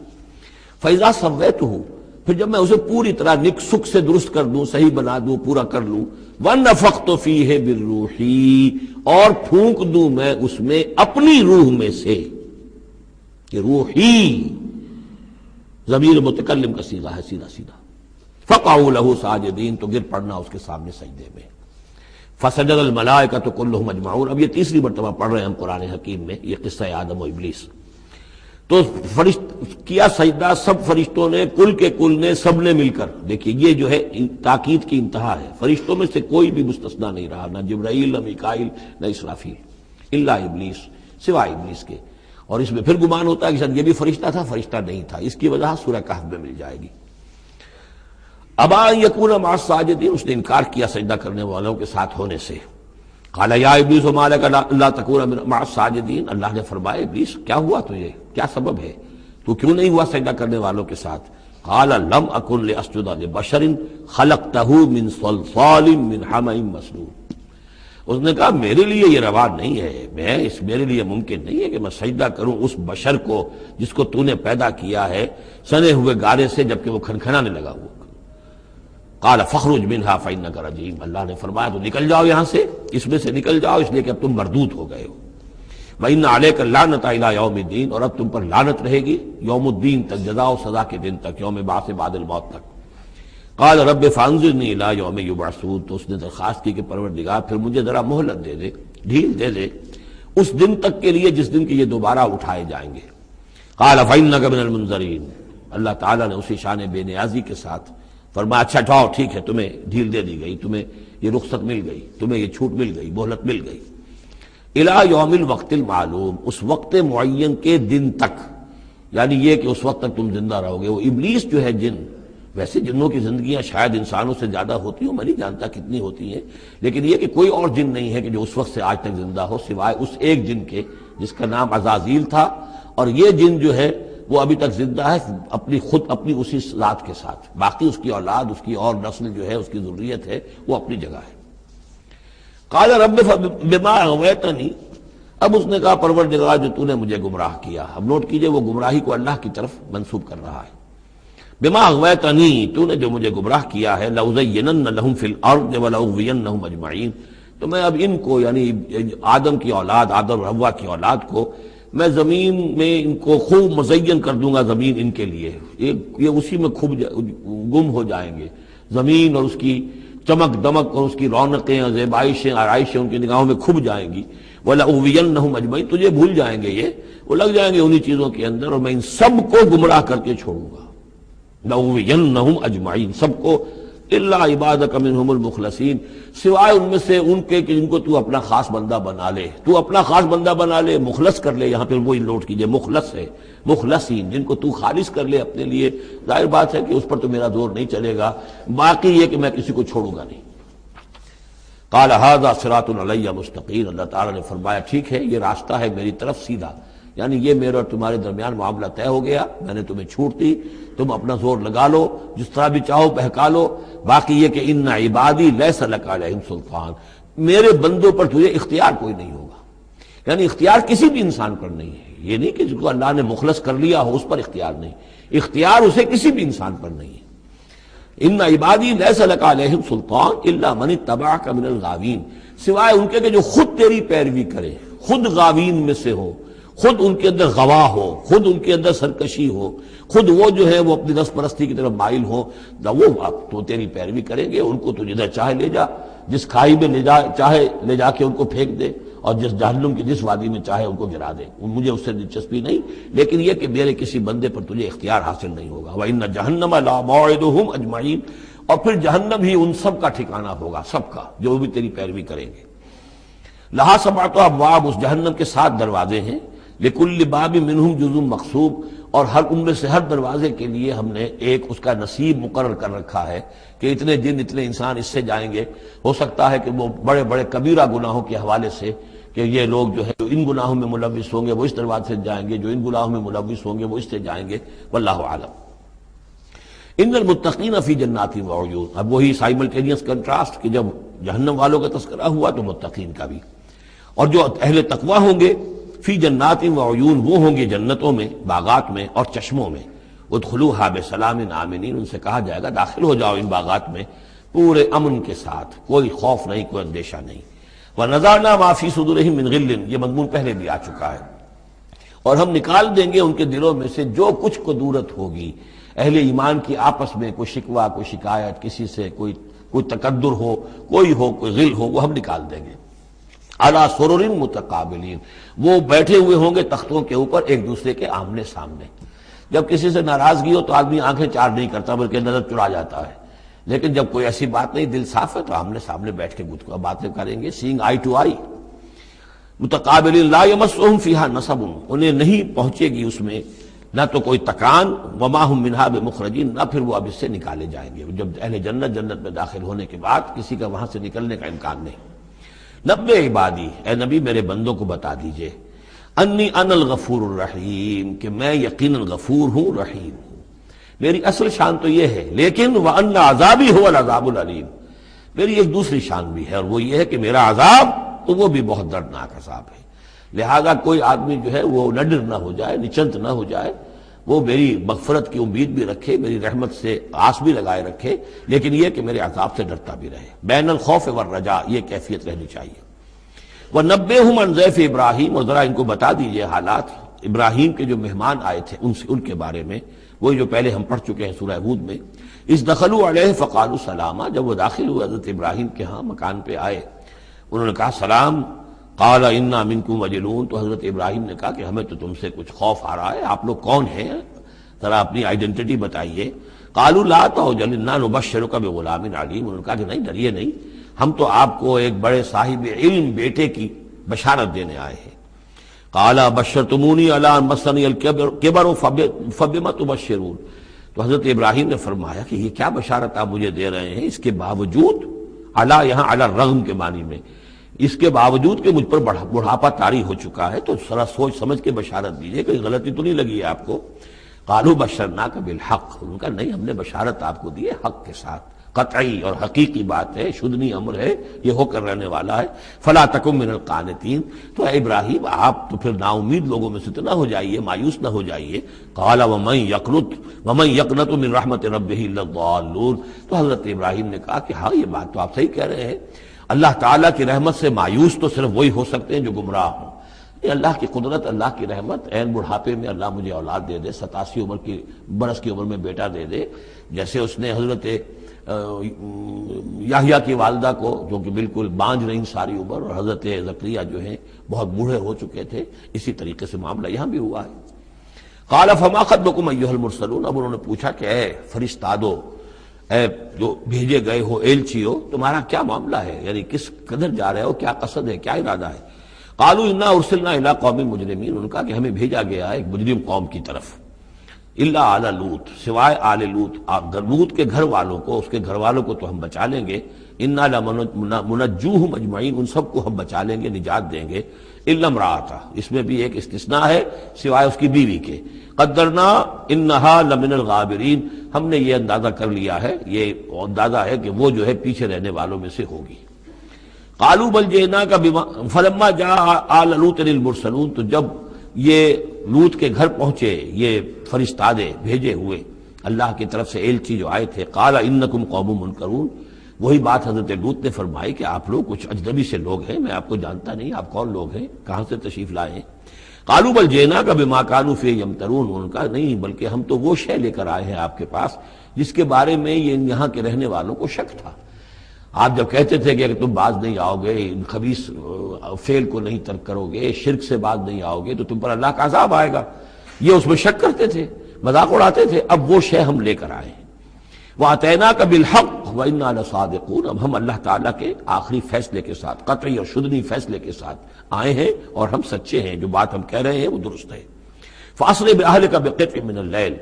فَإِذَا سَوَّيْتُهُ، پھر جب میں اسے پوری طرح نک سک سے درست کر دوں، صحیح بنا دوں، پورا کر لوں، وَنَفَخْتُ فِيهِ مِن رُوحِي، اور پھونک دوں میں اس میں اپنی روح میں سے، کہ روحی ضمیر متکلم کا صیغہ ہے سیدھا سیدھا، فَقَعُوا لَهُ سَاجِدِينَ، تو گر پڑنا اس کے سامنے سجدے میں۔ فَسَجَدَ الْمَلَائِكَةُ كُلُّهُمْ أَجْمَعُونَ، اب یہ تیسری مرتبہ پڑھ رہے ہیں ہم قرآن حکیم میں یہ قصہ آدم و ابلیس۔ تو کیا سجدہ سب فرشتوں نے، کل کے کل نے، سب نے مل کر۔ دیکھیے یہ جو ہے تاکید کی انتہا ہے، فرشتوں میں سے کوئی بھی مستثنیٰ نہیں رہا، نہ جبرائیل، نہ میکائیل، نہ اسرافیل، الا ابلیس، سوائے ابلیس کے۔ اور اس میں پھر گمان ہوتا ہے کہ شاید یہ بھی فرشتہ تھا، فرشتہ نہیں تھا، اس کی وجہ سورہ کہف میں مل جائے گی۔ ابا ان یکون مع الساجدین، اس نے انکار کیا سجدہ کرنے والوں کے ساتھ ہونے سے۔ قال یا ابلیس ما لک الا تکون مع الساجدین، اللہ نے فرمایا ابلیس کیا ہوا تجھے، کیا سبب ہے، تو کیوں نہیں ہوا سجدہ کرنے والوں کے ساتھ؟ قال لم اکن لاسجد لبشر خلقتہ من صلصال من حمأ مسنون، اس نے کہا میرے لیے یہ روا نہیں ہے، میرے لیے ممکن نہیں ہے کہ میں سجدہ کروں اس بشر کو جس کو تو نے پیدا کیا ہے سنے ہوئے گارے سے، جبکہ وہ کھنکھنانے لگا ہوا۔ قال فاخرج منها فإنك رجيم، اللہ نے فرمایا تو نکل جاؤ یہاں سے، اس میں سے نکل جاؤ، اس لیے کہ اب تم مردود ہو گئے ہو۔ وإن عليك اللعنة إلى يوم الدين، اور اب تم پر لعنت رہے گی یوم الدین تک، جزا و سزا کے دن تک، یوم بعث بعد الموت تک۔ قال رب فانظرني إلى يوم يبعثون، تو اس نے درخواست کی کہ پروردگار پھر مجھے ذرا مہلت دے دے، ڈھیل دے دے، اس دن تک کے لیے جس دن کے یہ دوبارہ اٹھائے جائیں گے۔ قال فإنک من المنظرین، اللہ تعالیٰ نے اسی شان بے نیازی کے ساتھ فرمایا اچھا جاؤ ٹھیک ہے، تمہیں ڈھیل دے دی گئی، تمہیں یہ رخصت مل گئی، تمہیں یہ چھوٹ مل گئی، مہلت مل گئی، الی یوم الوقت المعلوم، اس وقت معین کے دن تک، یعنی یہ کہ اس وقت تک تم زندہ رہو گے۔ وہ ابلیس جو ہے جن، ویسے جنوں کی زندگیاں شاید انسانوں سے زیادہ ہوتی ہوں، میں نہیں جانتا کتنی ہوتی ہیں، لیکن یہ کہ کوئی اور جن نہیں ہے کہ جو اس وقت سے آج تک زندہ ہو سوائے اس ایک جن کے جس کا نام عزازیل تھا، اور یہ جن جو ہے وہ ابھی تک زندہ ہے اپنی اسی ذات کے ساتھ، باقی اس کی اولاد، اس کی اور نسل جو ہے، اس کی ذریت ہے، وہ اپنی جگہ ہے۔ قال رب بما اغویتنی، اب اس نے کہا پروردگار جو تو نے مجھے گمراہ کیا، اب نوٹ کیجئے وہ گمراہی کو اللہ کی طرف منسوب کر رہا ہے۔ بما اغویتنی، تو نے جو مجھے گمراہ کیا ہے، لأزینن لہم فی الارض ولأغوینہم اجمعین، تو میں اب ان کو یعنی آدم کی اولاد، آدم اور حوا کی اولاد کو میں زمین میں ان کو خوب مزین کر دوں گا، زمین ان کے لیے یہ اسی میں گم ہو جائیں گے، زمین اور اس کی چمک دمک اور اس کی رونقیں اور زیبائشیں آرائشیں ان کی نگاہوں میں کھب جائیں گی۔ وَلَأُغْوِيَنَّهُمْ أَجْمَعِينَ، تجھے بھول جائیں گے، وہ لگ جائیں گے انہی چیزوں کے اندر، اور میں ان سب کو گمراہ کر کے چھوڑوں گا۔ لَأُغْوِيَنَّهُمْ أَجْمَعِينَ، سب کو، إِلَّا عِبَادَكَ مِنْهُمُ الْمُخْلَصِينَ، سوائے ان میں سے ان کے کہ جن کو تو اپنا خاص بندہ بنا لے، تو اپنا خاص بندہ بنا لے، مخلص کر لے، یہاں پہ وہی نوٹ کیجئے مخلص ہے، مخلصین، جن کو تو خالص کر لے اپنے لیے، ظاہر بات ہے کہ اس پر تو میرا زور نہیں چلے گا، باقی یہ کہ میں کسی کو چھوڑوں گا نہیں۔ قال ھذا صراط علی مستقیم، اللہ تعالیٰ نے فرمایا ٹھیک ہے، یہ راستہ ہے میری طرف سیدھا، یعنی یہ میرے اور تمہارے درمیان معاملہ طے ہو گیا، میں نے تمہیں چھوٹ دی، تم اپنا زور لگا لو، جس طرح بھی چاہو بہکا لو، باقی یہ کہ ان عبادی لیس لک علیہم سلطان، میرے بندوں پر تجھے اختیار کوئی نہیں ہوگا، یعنی اختیار کسی بھی انسان پر نہیں ہے، یہ نہیں کہ جس کو اللہ نے مخلص کر لیا ہو اس پر اختیار نہیں، اختیار اسے کسی بھی انسان پر نہیں ہے۔ ان عبادی لیس لک علیہم سلطان الا من اتبعک من الغاوین، سوائے ان کے کہ جو خود تیری پیروی کرے، خود غاوین میں سے ہو، خود ان کے اندر غوا ہو، خود ان کے اندر سرکشی ہو، خود وہ جو ہے وہ اپنی نفس پرستی کی طرف مائل ہو، وہ تو تیری پیروی کریں گے، ان کو تو جدھر چاہے لے جا، جس کھائی میں چاہے لے جا کے ان کو پھینک دے، اور جس جہنم کی جس وادی میں چاہے ان کو گرا دے، مجھے اس سے دلچسپی نہیں، لیکن یہ کہ میرے کسی بندے پر تجھے اختیار حاصل نہیں ہوگا۔ وَإِنَّ جَهَنَّمَ لَمَوْعِدُهُمْ أَجْمَعِينَ، اور پھر جہنم ہی ان سب کا ٹھکانہ ہوگا، سب کا جو بھی تیری پیروی کریں گے۔ لہا سبعۃ ابواب، اس جہنم کے 7 دروازے ہیں، لکل باب منہم جزء مقصوب، اور ہر ان میں سے ہر دروازے کے لیے ہم نے ایک اس کا نصیب مقرر کر رکھا ہے کہ اتنے جن اتنے انسان اس سے جائیں گے، ہو سکتا ہے کہ وہ بڑے بڑے کبیرہ گناہوں کے حوالے سے کہ یہ لوگ جو ہے جو ان گناہوں میں ملوث ہوں گے وہ اس دروازے سے جائیں گے، جو ان گناہوں میں ملوث ہوں گے وہ اس سے جائیں گے، واللہ اعلم۔ ان المتقین فی جنات وعیون، اب وہی سائملٹینیس کنٹراسٹ کہ جب جہنم والوں کا تذکرہ ہوا تو متقین کا بھی، اور جو اہل تقوی ہوں گے فی جنات وعیون، وہ ہوں گے جنتوں میں، باغات میں اور چشموں میں، ادخلوها بسلام آمنین، ان سے کہا جائے گا داخل ہو جاؤ ان باغات میں پورے امن کے ساتھ، کوئی خوف نہیں، کوئی اندیشہ نہیں۔ وَنَزَعْنَا مَا فِي صُدُورِهِم مِّن غِلٍّ، یہ مضمون پہلے بھی آ چکا ہے، اور ہم نکال دیں گے ان کے دلوں میں سے جو کچھ قدورت ہوگی، اہل ایمان کی آپس میں کوئی شکوہ، کوئی شکایت، کسی سے کوئی تکدر ہو، کوئی غل ہو، وہ ہم نکال دیں گے۔ علی سرر متقابلین، وہ بیٹھے ہوئے ہوں گے تختوں کے اوپر ایک دوسرے کے آمنے سامنے۔ جب کسی سے ناراضگی ہو تو آدمی آنکھیں چار نہیں کرتا بلکہ نظر چرا جاتا ہے، لیکن جب کوئی ایسی بات نہیں، دل صاف ہے، تو آمنے سامنے بیٹھ کے باتیں کریں گے، سینگ آئی ٹو آئی۔ متقابلین لا یمسہم فیہا نصب، انہیں نہیں پہنچے گی اس میں نہ تو کوئی تکان، وما ہم منہا بمخرجین، نہ پھر وہ اب اس سے نکالے جائیں گے۔ جب اہل جنت میں داخل ہونے کے بعد کسی کا وہاں سے نکلنے کا امکان نہیں۔ نبئ عبادی، اے نبی میرے بندوں کو بتا دیجئے، انی انا الغفور الرحیم، کہ میں یقیناً غفور ہوں، رحیم ہوں۔ میری اصل شان تو یہ ہے، لیکن وان عذابی هو العذاب العلیم، میری ایک دوسری شان بھی ہے، اور وہ یہ ہے کہ میرا عذاب تو وہ بھی بہت دردناک عذاب ہے۔ لہذا کوئی آدمی جو ہے وہ نڈر نہ ہو جائے، نچنت نہ ہو جائے، وہ میری مغفرت کی امید بھی رکھے، میری رحمت سے آس بھی لگائے رکھے، لیکن یہ کہ میرے عذاب سے ڈرتا بھی رہے۔ بین الخوف والرجاء، یہ کیفیت رہنی چاہیے۔ وَنَبِّئْهُمْ عَنْ ضَيْفِ ابراہیم، اور ذرا ان کو بتا دیجئے حالات ابراہیم کے جو مہمان آئے تھے ان کے بارے میں، وہی جو پہلے ہم پڑھ چکے ہیں سورہ ہود میں۔ اذ دخلوا علیہ فقالوا سلاما، جب وہ داخل ہوئے حضرت ابراہیم کے ہاں مکان پہ آئے، انہوں نے کہا سلام، قال انا منکم وجلون، تو حضرت ابراہیم نے کہا کہ ہمیں تو تم سے کچھ خوف آ رہا ہے، آپ لوگ کون ہیں، ذرا اپنی آئیڈینٹی بتائیے۔ قالوا لا توجل انا نبشرک بغلام علیم، انہوں نے کہا کہ نہیں ڈریے نہیں، ہم تو آپ کو ایک بڑے صاحب علم بیٹے کی بشارت دینے آئے ہیں۔ قال بشرتمونی علی ان مسنی الکبر فبما تبشرون، تو حضرت ابراہیم نے فرمایا کہ یہ کیا بشارت آپ مجھے دے رہے ہیں، اس کے باوجود، علی یہاں علی الرغم کے معنی میں، اس کے باوجود کہ مجھ پر بڑھاپا طاری ہو چکا ہے، تو ذرا سوچ سمجھ کے بشارت دیجیے، کوئی غلطی تو نہیں لگی ہے آپ کو۔ قالوا بشرناک بالحق، انہوں نے کہا نہیں ہم نے بشارت آپ کو دی ہے حق کے ساتھ، قطعی اور حقیقی بات ہے، شدنی امر ہے، یہ ہو کر رہنے والا ہے۔ فلا تکن من القانتین، تو اے ابراہیم آپ تو پھر نا امید لوگوں میں سے تو نہ ہو جائیے، مایوس نہ ہو جائیے۔ قال ومن یقنط من رحمت ربہ الا الضالون، تو حضرت ابراہیم نے کہا کہ ہاں یہ بات تو آپ صحیح کہہ رہے ہیں، اللہ تعالیٰ کی رحمت سے مایوس تو صرف وہی ہو سکتے ہیں جو گمراہ ہوں۔ یہ اللہ کی قدرت، اللہ کی رحمت، عین بڑھاپے میں اللہ مجھے اولاد دے دے، 87 برس کی عمر میں بیٹا دے دے، جیسے اس نے حضرت یحییٰ کی والدہ کو، جو کہ بالکل بانجھ رہی ساری عمر، اور حضرت زکریا جو ہیں بہت بوڑھے ہو چکے تھے، اسی طریقے سے معاملہ یہاں بھی ہوا ہے۔ قال فما خطبکم ایھا المرسلون، اب انہوں نے پوچھا کہ اے فرشتادو، اے جو بھیجے گئے ہو، ایلچیو، تمہارا کیا معاملہ ہے، یعنی کس قدر جا رہے ہو، کیا قصد ہے، کیا ارادہ ہے۔ قالوا انا ارسلنا الی قوم مجرمین، انہوں نے کہا کہ ہمیں بھیجا گیا ہے ایک مجرم قوم کی طرف، الا آل لوط، سوائے آل لوط، لوط کے گھر والوں کو، اس کے گھر والوں کو تو ہم بچا لیں گے، انا لمنجوہم اجمعین، ان سب کو ہم بچا لیں گے، نجات دیں گے، الا امرأتہ، اس میں بھی ایک استثناء ہے، سوائے اس کی بیوی کے، قدرنا انہا لمن الغابرین، ہم نے یہ اندازہ کر لیا ہے، یہ اندازہ ہے کہ وہ جو ہے پیچھے رہنے والوں میں سے ہوگی۔ قالوا بل جئناک بما فلما جاء آل لوط المرسلون، تو جب یہ لوط کے گھر پہنچے یہ فرشتادے بھیجے ہوئے اللہ کی طرف سے ایلچی جو آئے تھے، قال انکم قوم منکرون، وہی بات حضرت لوط نے فرمائی کہ آپ لوگ کچھ اجنبی سے لوگ ہیں، میں آپ کو جانتا نہیں، آپ کون لوگ ہیں، کہاں سے تشریف لائے ہیں۔ قالوا بل جئناک بما كانوا فيه يمترون، انہوں نے کہا نہیں بلکہ ہم تو وہ شے لے کر آئے ہیں آپ کے پاس جس کے بارے میں یہاں کے رہنے والوں کو شک تھا۔ آپ جب کہتے تھے کہ اگر تم باز نہیں آؤ گے، ان خبیث فعل کو نہیں ترک کرو گے، شرک سے باز نہیں آؤ گے تو تم پر اللہ کا عذاب آئے گا، یہ اس میں شک کرتے تھے، مذاق اڑاتے تھے، اب وہ شے ہم لے کر آئے ہیں۔ وَأَتَيْنَاكَ بِالْحَقِّ وَإِنَّا لَصَادِقُونَ، اب ہم اللہ تعالیٰ کے آخری فیصلے کے ساتھ، قطعی اور شدنی فیصلے کے ساتھ آئے ہیں، اور ہم سچے ہیں، جو بات ہم کہہ رہے ہیں وہ درست ہے۔ فَأَسْرِ بِأَهْلِكَ بِقِطْعٍ مِّنَ اللَّيْلِ،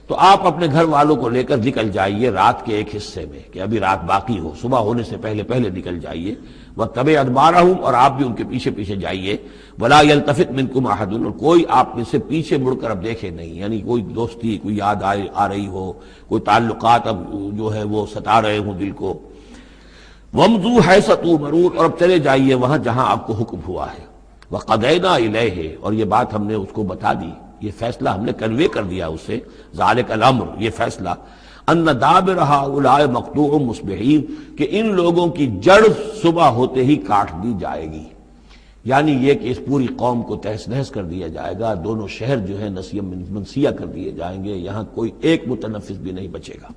تو آپ اپنے گھر والوں کو لے کر نکل جائیے رات کے ایک حصے میں، کہ ابھی رات باقی ہو، صبح ہونے سے پہلے پہلے نکل جائیے، وَاتَّبِعْ أَدْبَارَهُمْ، اور آپ بھی ان کے پیچھے پیچھے جائیے، وَلَا يَلْتَفِتْ مِنْكُمْ أَحَدٌ، اور کوئی آپ میں سے پیچھے مڑ کر اب دیکھے نہیں، یعنی کوئی دوستی، کوئی یاد آ رہی ہو، کوئی تعلقات اب جو ہے وہ ستا رہے ہوں دل کو۔ وَامْضُوا حَيْثَ تُؤْمَرُونَ، اور اب چلے جائیے وہاں جہاں آپ کو حکم ہوا ہے۔ وَقَضَيْنَا إِلَيْهِ، اور یہ بات ہم نے اس کو بتا دی، یہ فیصلہ ہم نے کنوے کر دیا اسے، ذالک الامر، یہ فیصلہ، ان دابر ہؤلاء مقطوع مصبحین، کہ ان لوگوں کی جڑ صبح ہوتے ہی کاٹ دی جائے گی، یعنی یہ کہ اس پوری قوم کو تہس نہس کر دیا جائے گا، دونوں شہر جو ہیں نسیہ منسیہ کر دیے جائیں گے، یہاں کوئی ایک متنفس بھی نہیں بچے گا۔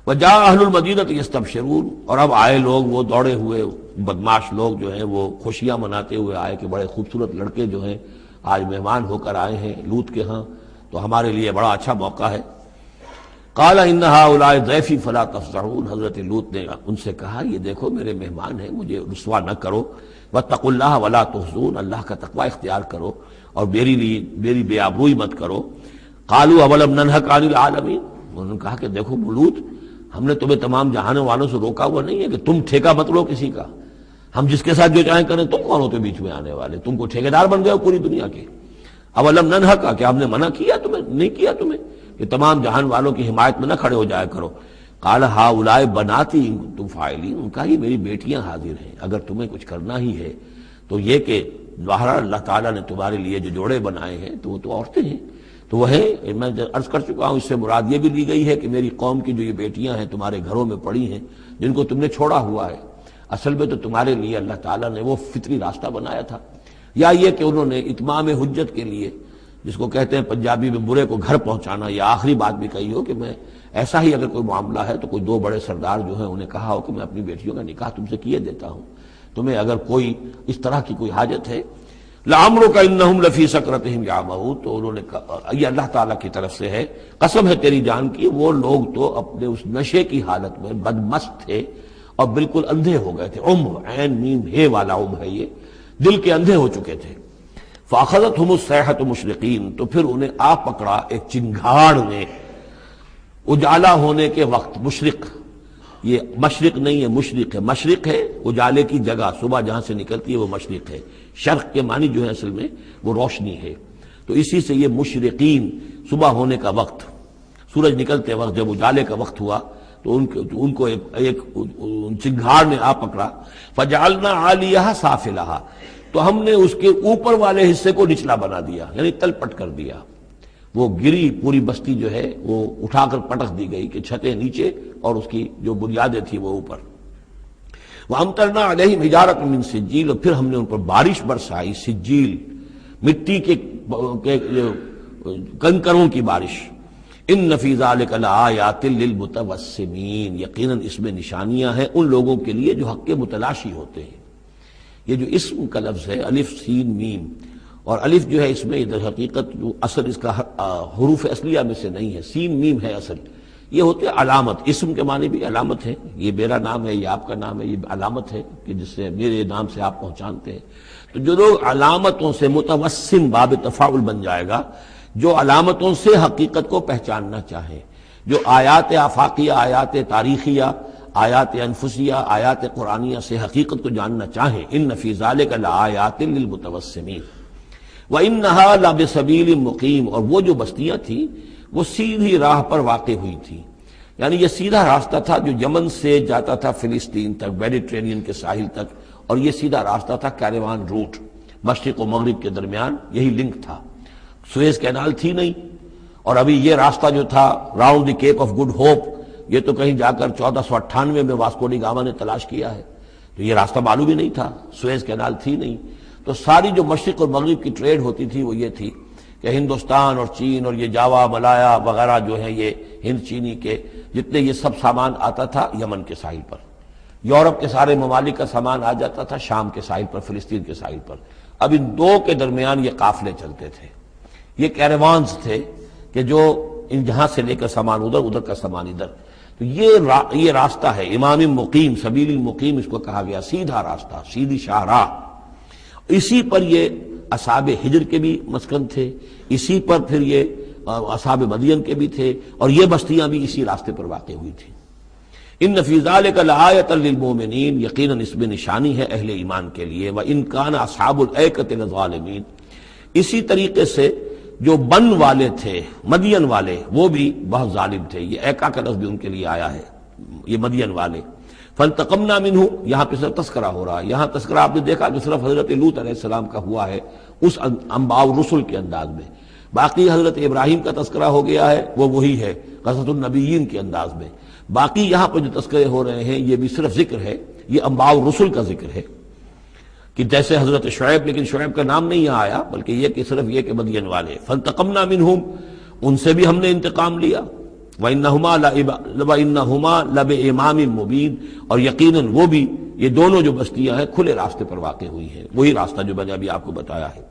وجاء اہل المدینہ یستبشرون، اور اب آئے لوگ وہ دوڑے ہوئے بدماش لوگ جو ہیں وہ خوشیاں مناتے ہوئے آئے کہ بڑے خوبصورت لڑکے جو ہیں آج مہمان ہو کر آئے ہیں لوط کے ہاں، تو ہمارے لیے بڑا اچھا موقع ہے۔ قال ان هؤلاء ضیفی فلا تفضحون، حضرت لوط نے ان سے کہا یہ دیکھو میرے مہمان ہیں، مجھے رسوا نہ کرو، واتقوا اللہ ولا تحزون، اللہ کا تقوی اختیار کرو اور میری بے آبروئی مت کرو۔ قالوا اولم ننهک عن العالمین، انہوں نے کہا کہ دیکھو لوط، ہم نے تمہیں تمام جہانوں والوں سے روکا ہوا نہیں ہے کہ تم ٹھیکہ مت لو کسی کا، ہم جس کے ساتھ جو چاہیں کریں، تم کون ہوتے بیچ میں آنے والے، تم کو ٹھیکیدار بن گئے ہو پوری دنیا کے۔ اولم ننہک، کہ ہم نے منع کیا تمہیں، نہیں کیا تمہیں کہ تمام جہان والوں کی حمایت میں نہ کھڑے ہو جایا کرو۔ قال ہؤلاء بناتی ان کنتم فاعلین، ان کا یہ میری بیٹیاں حاضر ہیں، اگر تمہیں کچھ کرنا ہی ہے تو یہ کہ ظاہر اللہ تعالیٰ نے تمہارے لیے جو جوڑے بنائے ہیں تو وہ تو عورتیں ہیں، تو وہ ہے، میں عرض کر چکا ہوں، اس سے مراد یہ بھی لی گئی ہے کہ میری قوم کی جو یہ بیٹیاں ہیں تمہارے گھروں میں پڑی ہیں، جن کو تم نے چھوڑا ہوا ہے، اصل میں تو تمہارے لیے اللہ تعالیٰ نے وہ فطری راستہ بنایا تھا، یا یہ کہ انہوں نے اتمام حجت کے لیے، جس کو کہتے ہیں پنجابی میں برے کو گھر پہنچانا، یا آخری بات بھی کہی ہو کہ میں ایسا ہی اگر کوئی معاملہ ہے تو کوئی دو بڑے سردار جو ہیں انہیں کہا ہو کہ میں اپنی بیٹیوں کا نکاح تم سے کیے دیتا ہوں، تمہیں اگر کوئی اس طرح کی کوئی حاجت ہے، لعمرک انہم لفی سکرتہم یعمہون، تو انہوں نے کہا، یہ اللہ تعالیٰ کی طرف سے ہے، قسم ہے تیری جان کی، وہ لوگ تو اپنے اس نشے کی حالت میں بدمست تھے اور بالکل اندھے ہو گئے تھے. عین میم ہے والا ہے، یہ دل کے اندھے ہو چکے تھے. فاخذتہم الصیحۃ مشرقین، تو پھر انہیں آ پکڑا ایک چنگھاڑ نے اجالا ہونے کے وقت. مشرق، یہ مشرق نہیں ہے، مشرق ہے. مشرق ہے اجالے کی جگہ، صبح جہاں سے نکلتی ہے وہ مشرق ہے. شرق کے معنی جو ہے اصل میں وہ روشنی ہے، تو اسی سے یہ مشرقین، صبح ہونے کا وقت، سورج نکلتے وقت جب اجالے کا وقت ہوا تو ان کو ایک چنگھاڑ نے آ پکڑا. فجعلنا عالیہا سافلہا، تو ہم نے اس کے اوپر والے حصے کو نچلا بنا دیا، یعنی تل پٹ کر دیا. وہ گری، پوری بستی جو ہے وہ اٹھا کر پٹک دی گئی کہ چھتیں نیچے اور اس کی جو بنیادیں تھیں وہ اوپر. وَأَمْطَرْنَا عَلَيْهِمْ حِجَارَةً مِّن سِجِّيلٍ، اور پھر ہم نے ان پر بارش برسائی، سجیل، مٹی کے کنکروں کی بارش. ان فی ذلک لآیات للمتوسمین، یقیناً اس میں نشانیاں ہیں ان لوگوں کے لیے جو حق کے متلاشی ہوتے ہیں. یہ جو اسم کا لفظ ہے الف سین میم، اور الف جو ہے اس میں در حقیقت جو اصل اس کا حروف اصلیہ میں سے نہیں ہے، سین میم ہے اصل. یہ ہوتے علامت، اسم کے معنی بھی علامت ہے. یہ میرا نام ہے، یہ آپ کا نام ہے، یہ علامت ہے کہ جس سے میرے نام سے آپ پہچانتے ہیں. تو جو لوگ علامتوں سے، متوسم باب تفاعل بن جائے گا، جو علامتوں سے حقیقت کو پہچاننا چاہیں، جو آیات آفاقیہ، آیات تاریخیہ، آیات انفسیہ، آیات قرآنیہ سے حقیقت کو جاننا چاہیں، ان فی ذلک لآیات للمتوسمین. وَإِنَّهَا لَبِسَبِیلٍ مُقِیم، اور وہ جو بستیاں تھیں وہ سیدھی راہ پر واقع ہوئی تھی. یعنی یہ سیدھا راستہ تھا جو یمن سے جاتا تھا فلسطین تک، میڈیٹرینین کے ساحل تک، اور یہ سیدھا راستہ تھا کیروان روٹ، مشرق و مغرب کے درمیان یہی لنک تھا. سویز کینال تھی نہیں، اور ابھی یہ راستہ جو تھا round the Cape of Good Hope, یہ تو کہیں جا کر 1498 میں واسکو ڈی گاما نے تلاش کیا ہے. تو یہ راستہ معلوم ہی نہیں تھا، سویز کینال تھی نہیں. تو ساری جو مشرق اور مغرب کی ٹریڈ ہوتی تھی وہ یہ تھی کہ ہندوستان اور چین اور یہ جاوا، ملایا وغیرہ جو ہیں، یہ ہند چینی کے جتنے یہ سب سامان آتا تھا یمن کے ساحل پر. یورپ کے سارے ممالک کا سامان آ جاتا تھا شام کے ساحل پر، فلسطین کے ساحل پر. اب ان دو کے درمیان یہ قافلے چلتے تھے، یہ کیروانز تھے کہ جو ان جہاں سے لے کر سامان ادھر، ادھر کا سامان ادھر. تو یہ راستہ ہے امام مقیم، سبیل المقیم اس کو کہا گیا، سیدھا راستہ، سیدھی شاہراہ. اسی پر یہ اصحاب ہجر کے بھی مسکن تھے، اسی پر پھر یہ اصحاب مدین کے بھی تھے، اور یہ بستیاں بھی اسی راستے پر واقع ہوئی تھیں. ان فی ذلک لآیۃ للمؤمنین، یقیناً اس میں نشانی ہے اہل ایمان کے لیے. وان کان اصحاب الایکۃ لظالمین، اسی طریقے سے جو بن والے تھے، مدین والے، وہ بھی بہت ظالم تھے. یہ ایکا کا لفظ بھی ان کے لیے آیا ہے، یہ مدین والے. فانتقمنا منہ، یہاں پہ صرف تذکرہ ہو رہا ہے. یہاں تذکرہ آپ نے دیکھا کہ صرف حضرت لوط علیہ السلام کا ہوا ہے اس انباء الرسل کے انداز میں. باقی حضرت ابراہیم کا تذکرہ ہو گیا ہے، وہ وہی ہے قصص النبیین کے انداز میں. باقی یہاں پہ جو تذکرے ہو رہے ہیں یہ بھی صرف ذکر ہے، یہ انباء الرسل کا ذکر ہے کہ جیسے حضرت شعیب، لیکن شعیب کا نام نہیں یہاں آیا، بلکہ یہ کہ صرف یہ کہ مدین والے. فانتقمنا منہم، ان سے بھی ہم نے انتقام لیا. وَإِنَّهُمَا لَبِإِمَامٍ مُبِينٍ، اور یقیناً وہ بھی، یہ دونوں جو بستیاں ہیں کھلے راستے پر واقع ہوئی ہیں، وہی راستہ جو میں نے ابھی آپ کو بتایا ہے.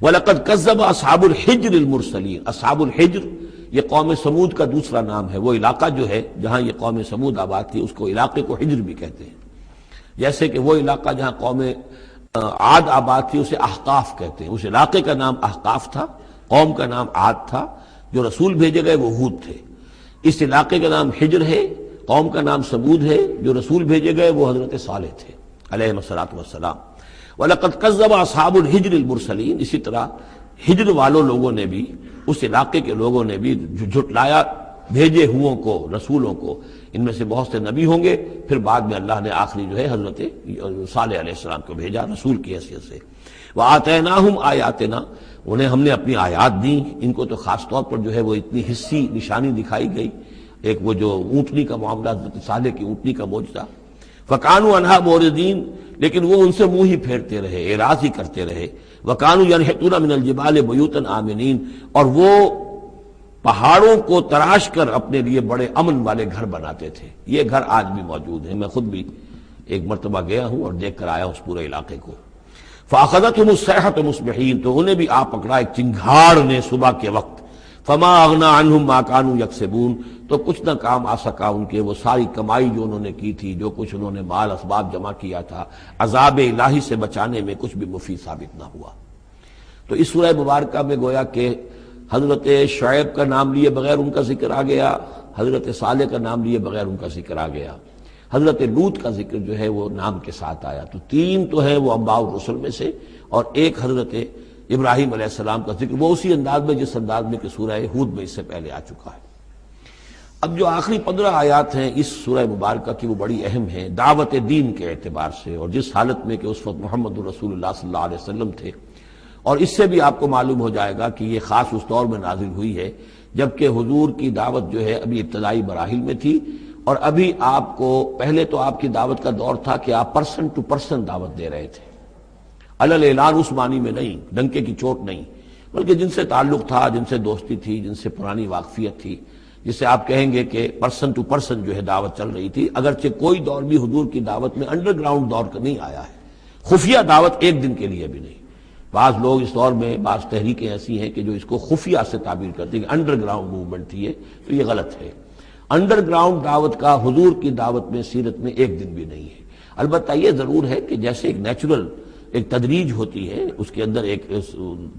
وَلَقَدْ كَذَّبَ أَصْحَابُ الْحِجْرِ الْمُرْسَلِينَ، اصحاب الحجر یہ قوم سمود کا دوسرا نام ہے. وہ علاقہ جو ہے جہاں یہ قوم سمود آباد تھی اس کو علاقے کو حجر بھی کہتے ہیں. جیسے کہ وہ علاقہ جہاں قوم عاد آباد تھی اسے احقاف کہتے ہیں. اس علاقے کا نام احقاف تھا، قوم کا نام عاد تھا، جو رسول بھیجے گئے وہ ہود تھے. اس علاقے کا نام حجر ہے، قوم کا نام سمود ہے، جو رسول بھیجے گئے وہ حضرت صالح تھے علیہ الصلوۃ والسلام. وَلَقَدْ كَذَّبَ أَصْحَابُ الْحِجْرِ الْمُرْسَلِينَ، اسی طرح ہجر والوں لوگوں نے بھی، اس علاقے کے لوگوں نے بھی جھٹلایا بھیجے ہوں کو، رسولوں کو. ان میں سے بہت سے نبی ہوں گے، پھر بعد میں اللہ نے آخری جو ہے حضرت صالح علیہ السلام کو بھیجا رسول کی حیثیت سے. وَآتَيْنَاهُمْ آیَاتِنَا، انہیں ہم نے اپنی آیات دیں. ان کو تو خاص طور پر جو ہے وہ اتنی حصی نشانی دکھائی گئی. ایک وہ جو اونٹنی کا معاملہ، حضرت صالح کی اونٹنی کا معجزہ. فَكَانُوا عَنْهَا مُعْرِضِينَ، لیکن وہ ان سے منہ ہی پھیرتے رہے، اعراض ہی کرتے رہے. وَكَانُوا يَنْحِتُونَ مِنَ الْجِبَالِ بُيُوتًا آمِنِينَ، اور وہ پہاڑوں کو تراش کر اپنے لیے بڑے امن والے گھر بناتے تھے. یہ گھر آج بھی موجود ہیں. میں خود بھی ایک مرتبہ گیا ہوں اور دیکھ کر آیا اس پورے علاقے کو۔ فاخذتهم الصیحۃ مصبحین، تو انہیں بھی آ پکڑا ایک چنگھاڑ نے صبح کے وقت۔ فما اغنی عنہم ما كانوا یکسبون، تو کچھ نہ کام آ سکا ان کے وہ ساری کمائی جو انہوں نے کی تھی، جو کچھ انہوں نے مال اسباب جمع کیا تھا، عذاب الہی سے بچانے میں کچھ بھی مفید ثابت نہ ہوا۔ تو اس سورہ مبارکہ میں گویا کہ حضرت شعیب کا نام لیے بغیر ان کا ذکر آ گیا، حضرت صالح کا نام لیے بغیر ان کا ذکر آ گیا، حضرت لوط کا ذکر جو ہے وہ نام کے ساتھ آیا۔ تو تین تو ہیں وہ انباء الرسل میں سے، اور ایک حضرت ابراہیم علیہ السلام کا ذکر، وہ اسی انداز میں جس انداز میں کہ سورہ ہود میں اس سے پہلے آ چکا ہے۔ اب جو آخری 15 آیات ہیں اس سورہ مبارکہ کی وہ بڑی اہم ہیں دعوت دین کے اعتبار سے، اور جس حالت میں کہ اس وقت محمد رسول اللہ صلی اللہ علیہ وسلم تھے، اور اس سے بھی آپ کو معلوم ہو جائے گا کہ یہ خاص اس دور میں نازل ہوئی ہے جبکہ حضور کی دعوت جو ہے ابھی ابتدائی مراحل میں تھی، اور ابھی آپ کو پہلے تو آپ کی دعوت کا دور تھا کہ آپ پرسن ٹو پرسن دعوت دے رہے تھے، علل اعلان اس معنی میں نہیں، ڈنکے کی چوٹ نہیں، بلکہ جن سے تعلق تھا، جن سے دوستی تھی، جن سے پرانی واقفیت تھی، جسے آپ کہیں گے کہ پرسن ٹو پرسن جو ہے دعوت چل رہی تھی۔ اگرچہ کوئی دور بھی حضور کی دعوت میں انڈر گراؤنڈ دور کا نہیں آیا ہے، خفیہ دعوت ایک دن کے لیے بھی نہیں۔ بعض لوگ اس دور میں بعض تحریکیں ایسی ہیں کہ جو اس کو خفیہ سے تعبیر کرتے ہیں کہ انڈر گراؤنڈ موومنٹ تھی، تو یہ غلط ہے۔ انڈر گراؤنڈ دعوت کا حضور کی دعوت میں سیرت میں ایک دن بھی نہیں ہے۔ البتہ یہ ضرور ہے کہ جیسے ایک نیچرل ایک تدریج ہوتی ہے، اس کے اندر ایک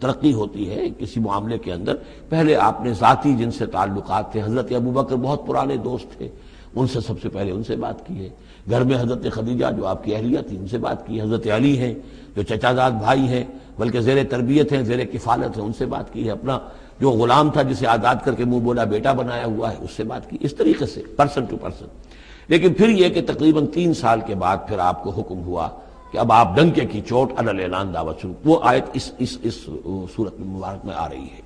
ترقی ہوتی ہے کسی معاملے کے اندر، پہلے آپ نے ذاتی جن سے تعلقات تھے، حضرت ابوبکر بہت پرانے دوست تھے، ان سے سب سے پہلے ان سے بات کی ہے، گھر میں حضرت خدیجہ جو آپ کی اہلیہ تھی ان سے بات کی، حضرت علی ہیں جو چچا زاد بھائی ہیں بلکہ زیر تربیت ہیں، زیر کفالت ہیں، ان سے بات کی ہے، اپنا جو غلام تھا جسے آزاد کر کے منہ بولا بیٹا بنایا ہوا ہے اس سے بات کی، اس طریقے سے پرسن ٹو پرسن۔ لیکن پھر یہ کہ تقریباً 3 سال کے بعد پھر آپ کو حکم ہوا کہ اب آپ ڈنکے کی چوٹ علل اعلان دعوت شروع، وہ آیت اس سورت مبارک میں آ رہی ہے۔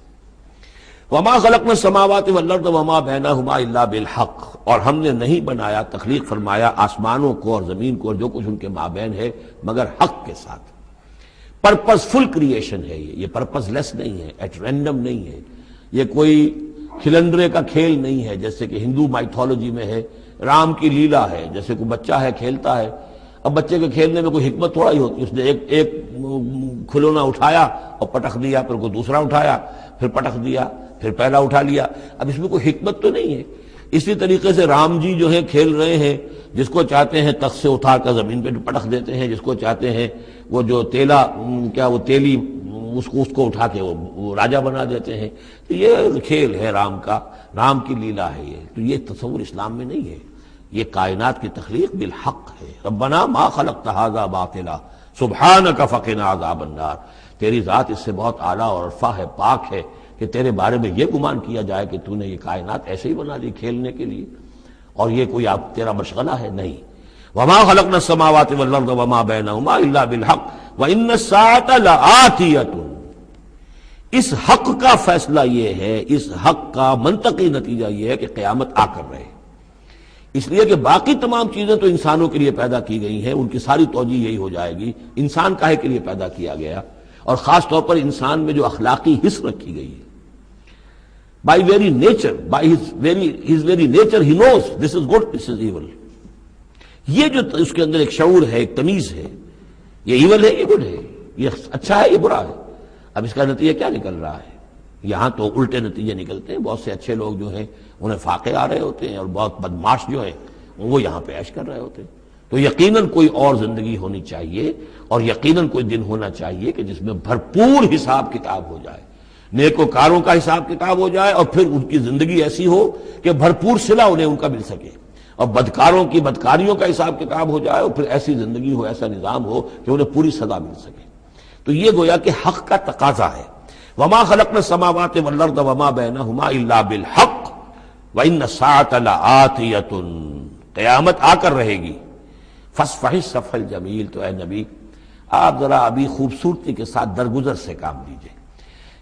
وما خلقنا السماوات والارض وما بینہما الا بالحق، اور ہم نے نہیں بنایا، تخلیق فرمایا آسمانوں کو اور زمین کو اور جو کچھ ان کے مابین ہے مگر حق کے ساتھ۔ پرپز فل کریشن ہے یہ پرپز لیس نہیں ہے، ایٹ رینڈم نہیں ہے، یہ کوئی کھلندرے کا کھیل نہیں ہے جیسے کہ ہندو مائتھولوجی میں ہے، رام کی لیلا ہے، جیسے کوئی بچہ ہے کھیلتا ہے۔ اب بچے کے کھیلنے میں کوئی حکمت تھوڑا ہی ہوتی، اس نے ایک کھلونا اٹھایا اور پٹخ دیا، پھر کوئی دوسرا اٹھایا پھر پٹخ دیا، پھر پہلا اٹھا لیا، اب اس میں کوئی حکمت تو نہیں ہے۔ اسی طریقے سے رام جی جو ہے کھیل رہے ہیں، جس کو چاہتے ہیں تخت سے اٹھا کر زمین پہ پٹخ دیتے ہیں، جس کو چاہتے ہیں وہ جو تیلی اس کو اٹھا کے وہ راجا بنا دیتے ہیں، تو یہ کھیل ہے رام کا، رام کی لیلا ہے یہ، تو یہ تصور اسلام میں نہیں ہے۔ یہ کائنات کی تخلیق بالحق ہے۔ ربنا ما خلقت ھذا باطلا سبحانک فقنا عذاب النار، تیری ذات اس سے بہت اعلیٰ اور عرفہ ہے، پاک ہے کہ تیرے بارے میں یہ گمان کیا جائے کہ تو نے یہ کائنات ایسے ہی بنا دی کھیلنے کے لیے، اور یہ کوئی آپ تیرا مشغلہ ہے، نہیں۔ وما خلقنا السماوات والارض وما بینہما الا بالحق وان الساعۃ لآتیۃ، اس حق کا فیصلہ یہ ہے، اس حق کا منطقی نتیجہ یہ ہے کہ قیامت آ کر رہے، اس لیے کہ باقی تمام چیزیں تو انسانوں کے لیے پیدا کی گئی ہیں، ان کی ساری توجہ یہی ہو جائے گی انسان کاہے کے لیے پیدا کیا گیا، اور خاص طور پر انسان میں جو اخلاقی حص رکھی گئی ہے، by very nature, by his very nature he knows this is good this is evil, یہ جو اس کے اندر ایک شعور ہے، ایک تمیز ہے، یہ ایول ہے یہ گڈ ہے، یہ اچھا ہے یہ برا ہے۔ اب اس کا نتیجہ کیا نکل رہا ہے؟ یہاں تو الٹے نتیجے نکلتے ہیں، بہت سے اچھے لوگ جو ہیں انہیں فاقے آ رہے ہوتے ہیں، اور بہت بدماش جو ہیں وہ یہاں پہ عیش کر رہے ہوتے ہیں۔ تو یقیناً کوئی اور زندگی ہونی چاہیے، اور یقیناً کوئی دن ہونا چاہیے کہ جس میں بھرپور حساب کتاب ہو جائے، نیکوکاروں کا حساب کتاب ہو جائے، اور پھر ان کی زندگی ایسی ہو کہ بھرپور صلہ انہیں ان کا مل سکے، اور بدکاروں کی بدکاریوں کا حساب کتاب ہو جائے، اور پھر ایسی زندگی ہو، ایسا نظام ہو کہ انہیں پوری سزا مل سکے۔ تو یہ گویا کہ حق کا تقاضا ہے۔ وما خلقنا السماوات والارض وما بینہما الا بالحق وان الساعۃ لآتیۃ، قیامت آ کر رہے گی۔ فاصفح الصفح الجمیل، تو اے نبی آپ ذرا ابھی خوبصورتی کے ساتھ درگزر سے کام لیجئے،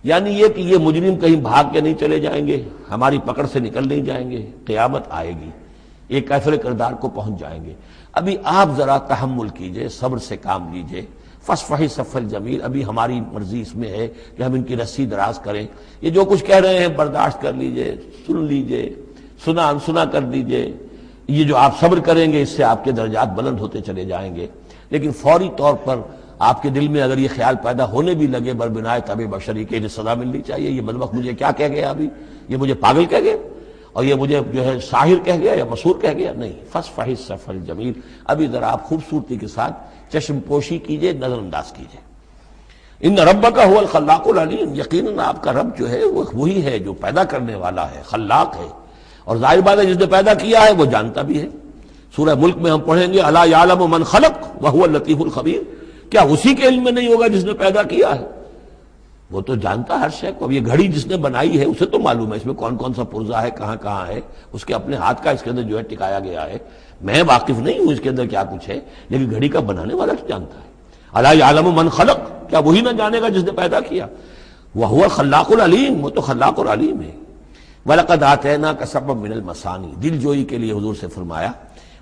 یعنی یہ کہ یہ مجرم کہیں بھاگ کے نہیں چلے جائیں گے، ہماری پکڑ سے نکل نہیں جائیں گے، قیامت آئے گی، ایک کیفر کردار کو پہنچ جائیں گے۔ ابھی آپ ذرا تحمل کیجئے، صبر سے کام لیجئے۔ فاصفح الصفح الجمیل، ابھی ہماری مرضی اس میں ہے کہ ہم ان کی رسی دراز کریں، یہ جو کچھ کہہ رہے ہیں برداشت کر لیجئے، سن لیجئے، سنا انسنا کر دیجئے، یہ جو آپ صبر کریں گے اس سے آپ کے درجات بلند ہوتے چلے جائیں گے. لیکن فوری طور پر آپ کے دل میں اگر یہ خیال پیدا ہونے بھی لگے بربنائے طبع بشری کے انہیں سزا ملنی چاہیے، یہ بدبخت مجھے کیا کہہ گیا، ابھی یہ مجھے پاگل کہہ گیا اور یہ مجھے جو ہے ساحر کہہ گیا یا مسحور کہہ گیا، نہیں. فصفح الصفح الجمیل، ابھی ذرا آپ خوبصورتی کے ساتھ چشم پوشی کیجئے، نظر انداز کیجئے. ان ربک هو الخلاق العلیم، یقیناً آپ کا رب جو ہے وہ وہی ہے جو پیدا کرنے والا ہے، خلاق ہے، اور ظاہر بات ہے جس نے پیدا کیا ہے وہ جانتا بھی ہے. سورہ ملک میں ہم پڑھیں گے الا یعلم من خلق وهو اللطیف الخبیر، کیا اسی کے علم میں نہیں ہوگا جس نے پیدا کیا ہے؟ وہ تو جانتا ہر شے کو. اب یہ گھڑی جس نے بنائی ہے اسے تو معلوم ہے اس میں کون کون سا پرزہ ہے، کہاں کہاں ہے، اس کے اپنے ہاتھ کا اس کے اندر جو ہے ٹکایا گیا ہے. میں واقف نہیں ہوں اس کے اندر کیا کچھ ہے، لیکن گھڑی کا بنانے والا تو جانتا ہے. الا یعلم من خلق، کیا وہی نہ جانے گا جس نے پیدا کیا؟ وهو الخلاق العلیم، وہ تو خلاق اور علیم ہے. وَلَقَدْ آتَيْنَاكَ سَبْعًا مِنَ الْمَثَانِي، دل جوئی کے لیے حضور سے فرمایا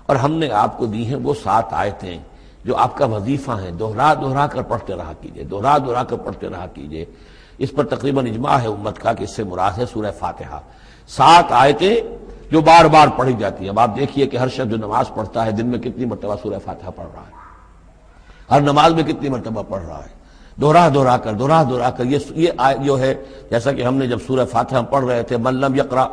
اور ہم نے آپ کو دی ہیں وہ 7 آیتیں جو آپ کا وظیفہ ہیں، دوہرا دوہرا کر پڑھتے رہا کیجئے، دوہرا دوہرا کر پڑھتے رہا کیجئے. اس پر تقریباً اجماع ہے امت کا کہ اس سے مراد ہے سورہ فاتحہ. 7 آیتیں جو بار بار پڑھی جاتی ہیں. اب آپ دیکھیے کہ ہر شخص جو نماز پڑھتا ہے دن میں کتنی مرتبہ سورہ فاتحہ پڑھ رہا ہے، ہر نماز میں کتنی مرتبہ پڑھ رہا ہے، دوہرا دوہرا کر. یہ آیت جو ہے، جیسا کہ ہم نے جب سورہ فاتحہ پڑھ رہے تھے، من لم یقرأ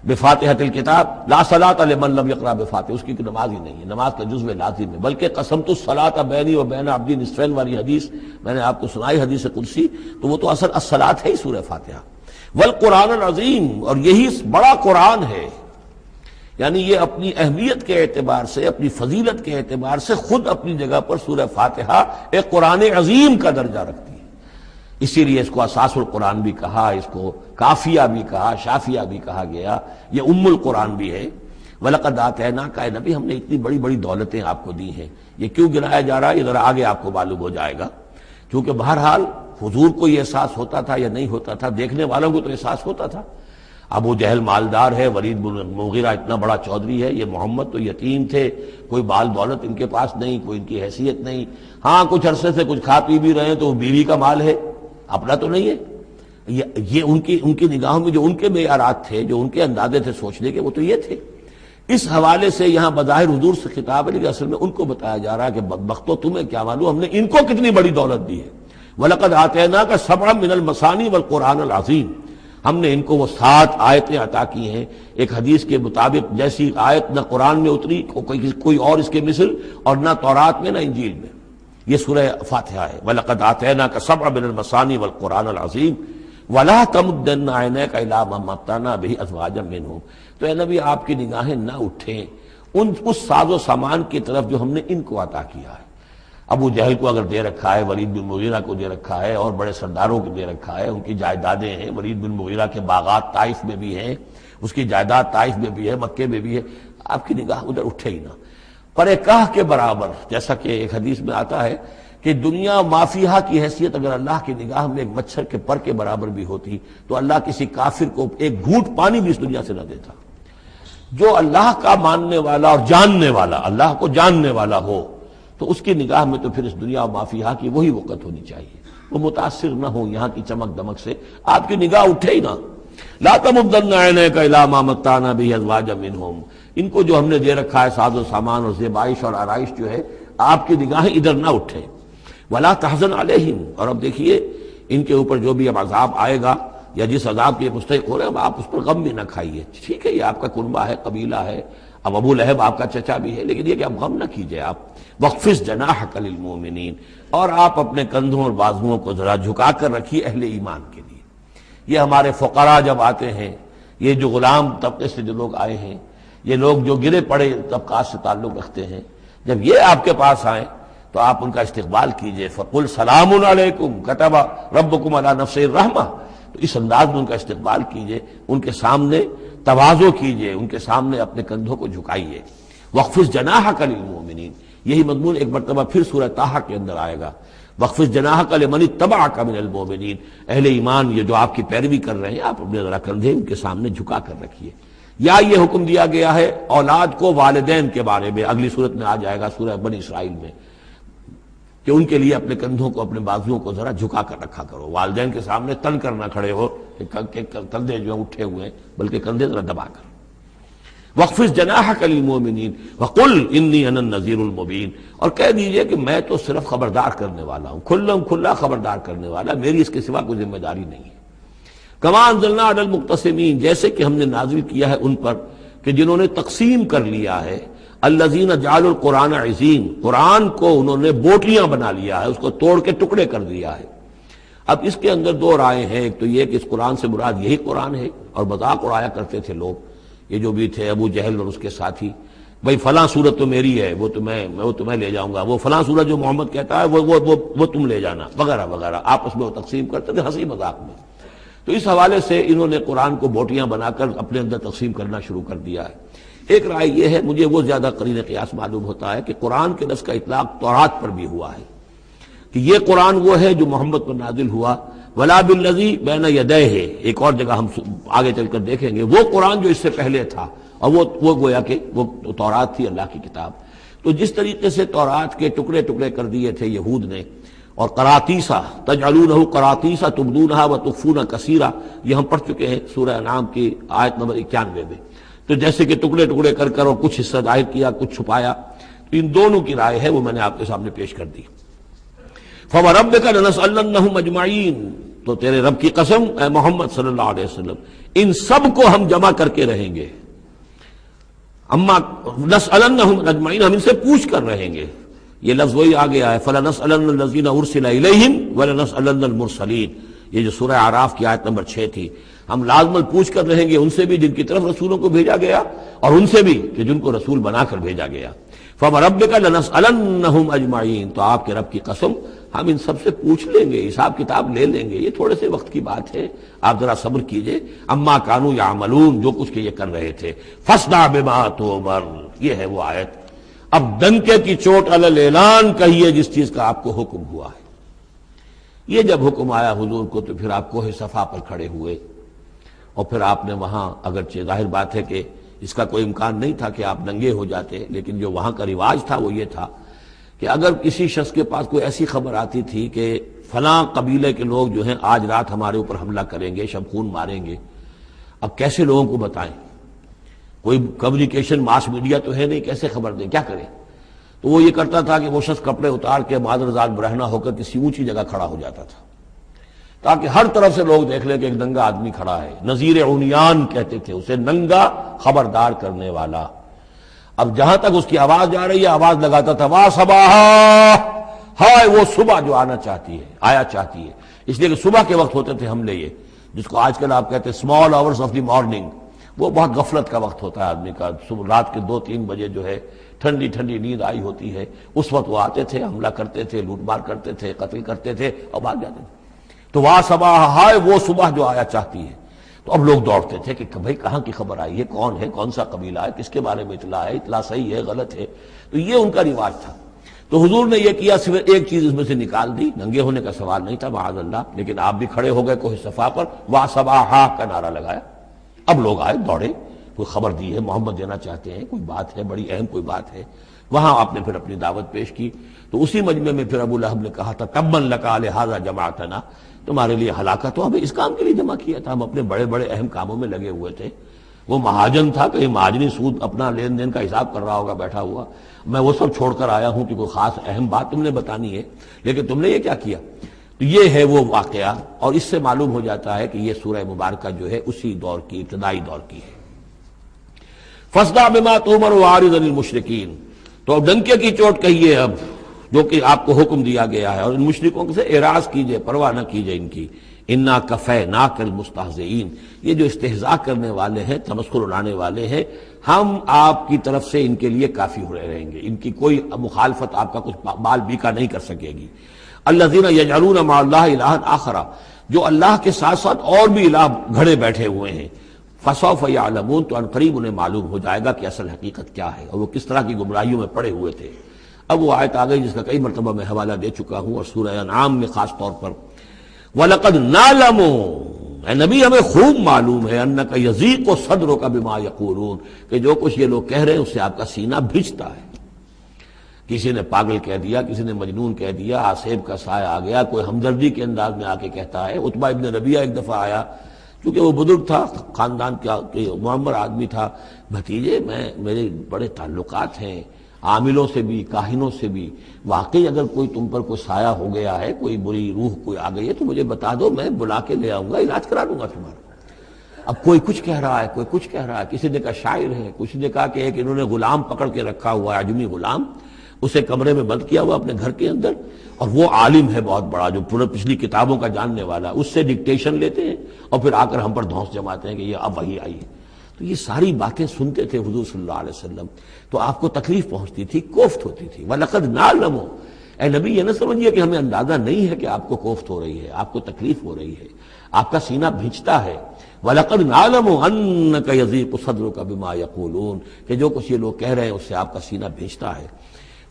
بفاتحۃ الکتاب لا صلاۃ لمن لم یقرأ بفاتحہ، اس کی نماز ہی نہیں ہے، نماز کا جزو لازم ہے. بلکہ قسمت الصلاۃ بینی و بین عبدی نصفین والی حدیث میں نے آپ کو سنائی، حدیث قدسی، تو وہ تو اصل الصلاۃ ہے ہی سورہ فاتحہ. والقرآن العظیم، اور یہی بڑا قرآن ہے. یعنی یہ اپنی اہمیت کے اعتبار سے، اپنی فضیلت کے اعتبار سے خود اپنی جگہ پر سورہ فاتحہ ایک قرآن عظیم کا درجہ رکھتی ہے. اسی لیے اس کو اساس القرآن بھی کہا، اس کو کافیہ بھی کہا، شافیہ بھی کہا گیا، یہ ام القرآن بھی ہے. وَلَقَدْ آتَيْنَاكَ، اے نبی ہم نے اتنی بڑی بڑی دولتیں آپ کو دی ہیں. یہ کیوں گنایا جا رہا ہے یہ ذرا آگے آپ کو معلوم ہو جائے گا. کیونکہ بہرحال حضور کو یہ احساس ہوتا تھا یا نہیں ہوتا تھا، دیکھنے والوں کو تو احساس ہوتا تھا. ابو جہل مالدار ہے، ولید بن مغیرہ اتنا بڑا چودھری ہے، یہ محمد تو یتیم تھے، کوئی مال دولت ان کے پاس نہیں، کوئی ان کی حیثیت نہیں. ہاں کچھ عرصے سے کچھ کھا پی بھی رہے ہیں تو وہ بیوی کا مال ہے، اپنا تو نہیں ہے. یہ ان کی نگاہوں میں جو ان کے معیارات تھے، جو ان کے اندازے تھے سوچنے کے، وہ تو یہ تھے. اس حوالے سے یہاں بظاہر حضور سے خطاب ہے، لیکن اصل میں ان کو بتایا جا رہا ہے کہ بدبختو تمہیں کیا معلوم ہم نے ان کو کتنی بڑی دولت دی ہے. وَلَقَدْ آتَيْنَاكَ سَبْعًا مِنَ الْمَثَانِي وَالْقُرْآنِ الْعَظِيمِ، ہم نے ان کو وہ 7 آیتیں عطا کی ہیں. ایک حدیث کے مطابق جیسی آیت نہ قرآن میں اتری کوئی اور اس کے مثل، اور نہ تورات میں نہ انجیل میں. یہ سورہ فاتحہ ہے. وَلَقَدْ آتَيْنَاكَ سَبْعًا مِنَ الْمَثَانِي وَالْقُرْآنِ الْعَظِيمِ وَلَا تَمُدَّنَّ عَيْنَيْكَ إِلَىٰ مَا مَتَّعْنَا بِهِ أَزْوَاجًا مِّنْهُمْ، تو اے نبی آپ کی نگاہیں نہ اٹھیں اس ساز و سامان کی طرف جو ہم نے ان کو عطا کیا ہے. ابو جہل کو اگر دے رکھا ہے، ولید بن مغیرہ کو دے رکھا ہے، اور بڑے سرداروں کو دے رکھا ہے، ان کی جائیدادیں ہیں. ولید بن مغیرہ کے باغات طائف میں بھی ہیں، اس کی جائیداد طائف میں بھی ہے، مکے میں بھی ہے. آپ کی نگاہ ادھر اٹھے ہی نہ. پر کاہ کے برابر، جیسا کہ ایک حدیث میں آتا ہے کہ دنیا مافیہا کی حیثیت اگر اللہ کی نگاہ میں ایک مچھر کے پر کے برابر بھی ہوتی تو اللہ کسی کافر کو ایک گھونٹ پانی بھی اس دنیا سے نہ دیتا. جو اللہ کا ماننے والا اور جاننے والا، اللہ کو جاننے والا ہو، تو اس کی نگاہ میں تو پھر اس دنیا و مافیہا کی وہی وقت ہونی چاہیے. وہ متاثر نہ ہو یہاں کی چمک دمک سے، آپ کی نگاہ اٹھے ہی نہ. لا تمدن عینیک الی ما متعنا بہ ازواجا منہم، ان کو جو ہم نے دے رکھا ہے ساز و سامان اور زیبائش اور آرائش جو ہے، آپ کی نگاہیں ادھر نہ اٹھے. ولا تحزن علیہم، اور اب دیکھیے ان کے اوپر جو بھی اب عذاب آئے گا یا جس عذاب کے مستحق ہو رہے ہیں، آپ اس پر غم بھی نہ کھائیے. ٹھیک ہے یہ آپ کا کنبہ ہے، قبیلہ ہے، اب ابو لہب آپ کا چچا بھی ہے، لیکن یہ کہ آپ غم نہ کیجئے. آپ وَاخْفِضْ جَنَاحَكَ لِلْمُؤْمِنِينَ، اور آپ اپنے کندھوں اور بازوؤں کو ذرا جھکا کر رکھیے اہل ایمان کے لیے. یہ ہمارے فقراء جب آتے ہیں، یہ جو غلام طبقے سے جو لوگ آئے ہیں، یہ لوگ جو گرے پڑے طبقات سے تعلق رکھتے ہیں، جب یہ آپ کے پاس آئیں تو آپ ان کا استقبال کیجئے. فَقُلْ سَلَامٌ عَلَيْكُمْ كَتَبَ رَبُّكُمْ عَلَىٰ نَفْسِهِ الرَّحْمَةَ، تو اس انداز میں ان کا استقبال کیجئے، ان کے سامنے تواضع کیجئے، ان کے سامنے اپنے کندھوں کو جھکائیے. وَاخْفِضْ جَنَاحَكَ لِلْمُؤْمِنِينَ، یہی مضمون ایک مرتبہ پھر سورہ طٰہٰ کے اندر آئے گا. وَاخْفِضْ جَنَاحَكَ لِمَنِ اتَّبَعَكَ مِنَ الْمُؤْمِنِينَ، اہل ایمان یہ جو آپ کی پیروی کر رہے ہیں، آپ اپنے ذرا کندھے ان کے سامنے جھکا کر رکھیے. یا یہ حکم دیا گیا ہے اولاد کو والدین کے بارے میں، اگلی صورت میں آ جائے گا سورہ بنی اسرائیل میں، کہ ان کے لیے اپنے کندھوں کو اپنے بازوؤں کو ذرا جھکا کر رکھا کرو. والدین کے سامنے تن کر نہ کھڑے ہو کہ کندھے جو اٹھے ہوئے ہیں، بلکہ کندھے ذرا دبا کر. وَاخْفِضْ جَنَاحَكَ لِلْمُؤْمِنِينَ وَقُلْ إِنِّي أَنَا النَّذِيرُ الْمُبِينُ، اور کہہ دیجئے کہ میں تو صرف خبردار کرنے والا ہوں، کھلا خبردار کرنے والا، میری اس کے سوا کوئی ذمہ داری نہیں ہے۔ کما انزلنا علی المقتسمین، جیسے کہ ہم نے نازل کیا ہے ان پر کہ جنہوں نے تقسیم کر لیا ہے، الذین جعلوا القرآن عظیم، قرآن کو انہوں نے بوٹیاں بنا لیا ہے، اس کو توڑ کے ٹکڑے کر دیا ہے۔ اب اس کے اندر دو رائے ہیں، ایک تو یہ کہ اس قرآن سے مراد یہی قرآن ہے، اور مذاق اڑایا کرتے تھے لوگ، یہ جو بھی تھے ابو جہل اور اس کے ساتھی، بھائی فلاں سورت تو میری ہے، وہ تمہیں لے جاؤں گا، وہ فلاں سورت جو محمد کہتا ہے وہ تم لے جانا، وغیرہ وغیرہ، آپس میں وہ تقسیم کرتے تھے ہنسی مذاق میں۔ تو اس حوالے سے انہوں نے قرآن کو بوٹیاں بنا کر اپنے اندر تقسیم کرنا شروع کر دیا ہے۔ ایک رائے یہ ہے، مجھے وہ زیادہ قرین قیاس معلوم ہوتا ہے کہ قرآن کے لفظ کا اطلاق تورات پر بھی ہوا ہے، کہ یہ قرآن وہ ہے جو محمد پر نازل ہوا، ولا بالذی بین یدیہ، ایک اور جگہ ہم آگے چل کر دیکھیں گے، وہ قرآن جو اس سے پہلے تھا، اور وہ گویا کہ وہ تورات تھی، اللہ کی کتاب۔ تو جس طریقے سے تورات کے ٹکڑے ٹکڑے کر دیے تھے یہود نے، اور قراطیسا تجعلونہ قراطیسا تبدونہا وتخفون کثیرا، یہ ہم پڑھ چکے ہیں سورہ انعام کی آیت نمبر 91 میں۔ تو جیسے کہ ٹکڑے ٹکڑے کر کر اور کچھ حصہ ظاہر کیا، کچھ چھپایا، تو ان دونوں کی رائے ہے، وہ میں نے آپ کے سامنے پیش کر دی۔ فَوَرَبِّكَ لَنَسْأَلَنَّهُمْ أَجْمَعِينَ، تو تیرے رب کی قسم اے محمد صلی اللہ علیہ وسلم، ان سب کو ہم جمع کر کے رہیں گے۔ اما نسألنهم اجمعین، ہم ان سے پوچھ کر رہیں گے، یہ لفظ وہی آ گیا ہے، فَلَنَسْأَلَنَّ الَّذِينَ أُرْسِلَ إِلَيْهِمْ وَلَنَسْأَلَنَّ الْمُرْسَلِينَ، یہ جو سورہ اعراف کی آیت نمبر 6 تھی، ہم لازماً پوچھ کر رہیں گے ان سے بھی جن کی طرف رسولوں کو بھیجا گیا، اور ان سے بھی کہ جن کو رسول بنا کر بھیجا گیا۔ فَوَرَبِّكَ لَنَسْأَلَنَّهُمْ أَجْمَعِينَ، تو آپ کے رب کی قسم ہم ان سب سے پوچھ لیں گے، حساب کتاب لے لیں گے، یہ تھوڑے سے وقت کی بات ہے، آپ ذرا صبر کیجئے۔ اما کانوا یعملون، جو کچھ کہ یہ کر رہے تھے، فاصدع بما تؤمر، یہ ہے وہ آیت۔ اب ڈنکے کی چوٹ علی الاعلان کہیے جس چیز کا آپ کو حکم ہوا ہے۔ یہ جب حکم آیا حضور کو تو پھر آپ کوہ صفا پر کھڑے ہوئے، اور پھر آپ نے وہاں، اگرچہ ظاہر بات ہے کہ اس کا کوئی امکان نہیں تھا کہ آپ ننگے ہو جاتے، لیکن جو وہاں کا رواج تھا وہ یہ تھا کہ اگر کسی شخص کے پاس کوئی ایسی خبر آتی تھی کہ فلاں قبیلے کے لوگ جو ہیں آج رات ہمارے اوپر حملہ کریں گے، شب خون ماریں گے، اب کیسے لوگوں کو بتائیں، کوئی کمیونیکیشن ماس میڈیا تو ہے نہیں، کیسے خبر دیں، کیا کریں؟ تو وہ یہ کرتا تھا کہ وہ شخص کپڑے اتار کے معذرزاد برہنہ ہو کر کسی اونچی جگہ کھڑا ہو جاتا تھا، تاکہ ہر طرف سے لوگ دیکھ لیں کہ ایک ننگا آدمی کھڑا ہے، نذیر عمیان کہتے تھے اسے، ننگا خبردار کرنے والا۔ اب جہاں تک اس کی آواز جا رہی ہے، آواز لگاتا تھا وا صباحا، ہائے وہ صبح جو آنا چاہتی ہے، آیا چاہتی ہے، اس لیے کہ صبح کے وقت ہوتے تھے حملے، یہ جس کو آج کل آپ کہتے ہیں small hours of the morning, وہ بہت غفلت کا وقت ہوتا ہے آدمی کا، صبح رات کے 2-3 بجے جو ہے ٹھنڈی ٹھنڈی نیند آئی ہوتی ہے، اس وقت وہ آتے تھے، حملہ کرتے تھے، لوٹ مار کرتے تھے، قتل کرتے تھے اور بھاگ جاتے تھے۔ تو وا صباح، ہائے وہ صبح جو آیا چاہتی ہے۔ تو اب لوگ دوڑتے تھے کہ بھائی کہاں کی خبر آئی ہے، کون ہے، کون سا قبیلہ ہے، کس کے بارے میں اطلاع ہے، اطلاع صحیح ہے غلط ہے۔ تو یہ ان کا رواج تھا۔ تو حضور نے یہ کیا، صرف ایک چیز اس میں سے نکال دی، ننگے ہونے کا سوال نہیں تھا معاذ اللہ، لیکن آپ بھی کھڑے ہو گئے کوہ صفا پر، وا صباحا کا نعرہ لگایا۔ اب لوگ آئے، دوڑے، کوئی خبر دی ہے، محمد دینا چاہتے ہیں، کوئی بات ہے، بڑی اہم کوئی بات ہے۔ وہاں آپ نے پھر اپنی دعوت پیش کی۔ تو اسی مجمع میں پھر ابو لہب نے کہا تھا تبا لک لہذا جمعتنا، تمہارے لیے ہلاکت ہو، ہمیں اس کام کے لیے جمع کیا تھا، ہم اپنے بڑے بڑے اہم کاموں میں لگے ہوئے تھے۔ وہ مہاجن تھا، کہیں مہاجنی سود اپنا لین دین کا حساب کر رہا ہوگا بیٹھا ہوا، میں وہ سب چھوڑ کر آیا ہوں کہ کوئی خاص اہم بات تم نے بتانی ہے، لیکن تم نے یہ کیا کیا؟ تو یہ ہے وہ واقعہ، اور اس سے معلوم ہو جاتا ہے کہ یہ سورہ مبارکہ جو ہے اسی دور کی، ابتدائی دور کی ہے۔ فاصدع بما تؤمر واعرض عن المشرکین، تو اب ڈنکے کی چوٹ کہیے اب جو کہ آپ کو حکم دیا گیا ہے، اور ان مشرکوں سے اعراض کیجئے، پرواہ نہ کیجئے ان کی۔ انا کفیناک المستہزئین، یہ جو استہزاء کرنے والے ہیں، تمسخر اڑانے والے ہیں، ہم آپ کی طرف سے ان کے لیے کافی ہو رہیں گے، ان کی کوئی مخالفت آپ کا کچھ بال بیکا نہیں کر سکے گی۔ الذین یجعلون مع اللہ الہا آخر، جو اللہ کے ساتھ ساتھ اور بھی الہ گھڑے بیٹھے ہوئے ہیں، فسوف یعلمون، تو عنقریب انہیں معلوم ہو جائے گا کہ اصل حقیقت کیا ہے اور وہ کس طرح کی گمراہیوں میں پڑے ہوئے تھے۔ اب وہ آیت آ گئی جس کا کئی مرتبہ میں حوالہ دے چکا ہوں، اور سورہ انعام میں خاص طور پر وَلَقَدْ نَعْلَمُ، اے نبی ہمیں خوب معلوم ہے، اَنَّكَ يَضِيقُ صَدْرُكَ بِمَا يَقُولُونَ، کہ جو کچھ یہ لوگ کہہ رہے ہیں اس سے آپ کا سینہ بھجتا ہے۔ کسی نے پاگل کہہ دیا، کسی نے مجنون کہہ دیا، آصیب کا سایہ آ گیا، کوئی ہمدردی کے انداز میں آ کے کہتا ہے۔ عتبہ ابن ربیعہ ایک دفعہ آیا کیونکہ وہ بزرگ تھا، خاندان کا معمر آدمی تھا، بھتیجے میرے بڑے تعلقات ہیں عاملوں سے بھی کاہنوں سے بھی، واقعی اگر کوئی تم پر کوئی سایہ ہو گیا ہے، کوئی بری روح کوئی آ گئی ہے تو مجھے بتا دو، میں بلا کے لے آؤں گا، علاج کرا دوں گا تمہارا۔ اب کوئی کچھ کہہ رہا ہے، کوئی کچھ کہہ رہا ہے، کسی نے کہا شاعر ہے، کسی نے کہا کہ ایک انہوں نے غلام پکڑ کے رکھا ہوا ہے، عجمی غلام، اسے کمرے میں بند کیا ہوا اپنے گھر کے اندر، اور وہ عالم ہے بہت بڑا جو پورے پچھلی کتابوں کا جاننے والا، اس سے ڈکٹیشن لیتے ہیں اور پھر آ کر ہم پر دھونس جماتے ہیں کہ یہ اب وہی آئی ہے۔ تو یہ ساری باتیں سنتے تھے حضور صلی اللہ علیہ وسلم، تو آپ کو تکلیف پہنچتی تھی، کوفت ہوتی تھی۔ وَلَقَدْ نَعْلَمُ، اے نبی یہ نہ سمجھیے کہ ہمیں اندازہ نہیں ہے کہ آپ کو کوفت ہو رہی ہے، آپ کو تکلیف ہو رہی ہے، آپ کا سینہ بھیجتا ہے۔ وَلَقَدْ نَعْلَمُ أَنَّكَ يَضِيقُ صَدْرُكَ بِمَا يَقُولُونَ، کہ جو کچھ یہ لوگ کہہ رہے ہیں اس سے آپ کا سینہ بھیجتا ہے۔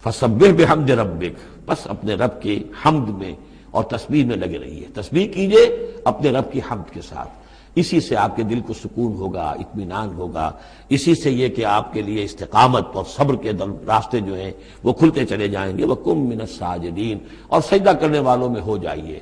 فَسَبِّحْ بِحَمْدِ رَبِّكَ، بس اپنے رب کے حمد میں اور تسبیح میں لگے رہیے، تسبیح کیجئے اپنے رب کی حمد کے ساتھ، اسی سے آپ کے دل کو سکون ہوگا، اطمینان ہوگا، اسی سے یہ کہ آپ کے لیے استقامت اور صبر کے راستے جو ہیں وہ کھلتے چلے جائیں گے۔ وَقُم مِّنَ السَّاجِدِينَ، اور سجدہ کرنے والوں میں ہو جائیے،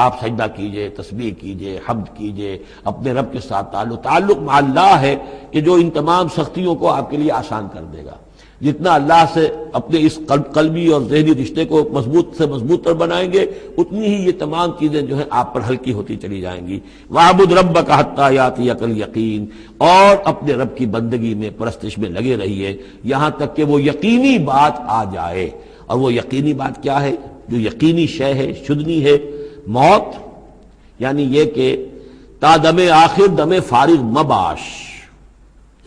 آپ سجدہ کیجئے، تسبیح کیجئے، حمد کیجئے، اپنے رب کے ساتھ تعلق مع اللہ ہے کہ جو ان تمام سختیوں کو آپ کے لیے آسان کر دے گا۔ جتنا اللہ سے اپنے اس قلبی اور ذہنی رشتے کو مضبوط سے مضبوط تر بنائیں گے، اتنی ہی یہ تمام چیزیں جو ہیں آپ پر ہلکی ہوتی چلی جائیں گی۔ وَاعْبُدْ رَبَّكَ حَتَّىٰ يَأْتِيَكَ الْيَقِينُ، اور اپنے رب کی بندگی میں پرستش میں لگے رہیے یہاں تک کہ وہ یقینی بات آ جائے۔ اور وہ یقینی بات کیا ہے؟ جو یقینی شے ہے، شدنی ہے، موت، یعنی یہ کہ تا دم آخر دم فارغ مباش،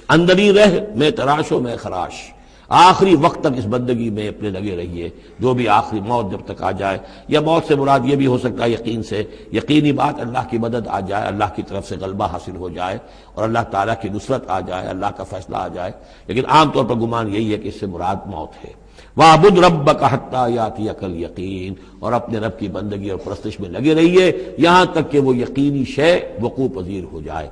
اندری رہ میں تراش و میں خراش، آخری وقت تک اس بندگی میں اپنے لگے رہیے، جو بھی آخری موت جب تک آ جائے، یا موت سے مراد یہ بھی ہو سکتا ہے یقین سے، یقینی بات اللہ کی مدد آ جائے، اللہ کی طرف سے غلبہ حاصل ہو جائے اور اللہ تعالیٰ کی نصرت آ جائے، اللہ کا فیصلہ آ جائے، لیکن عام طور پر گمان یہی ہے کہ اس سے مراد موت ہے۔ وَاعْبُدْ رَبَّكَ حَتَّىٰ يَأْتِيَكَ الْيَقِينُ، اور اپنے رب کی بندگی اور پرستش میں لگے رہیے یہاں تک کہ وہ یقینی شے وقوع پذیر ہو جائے۔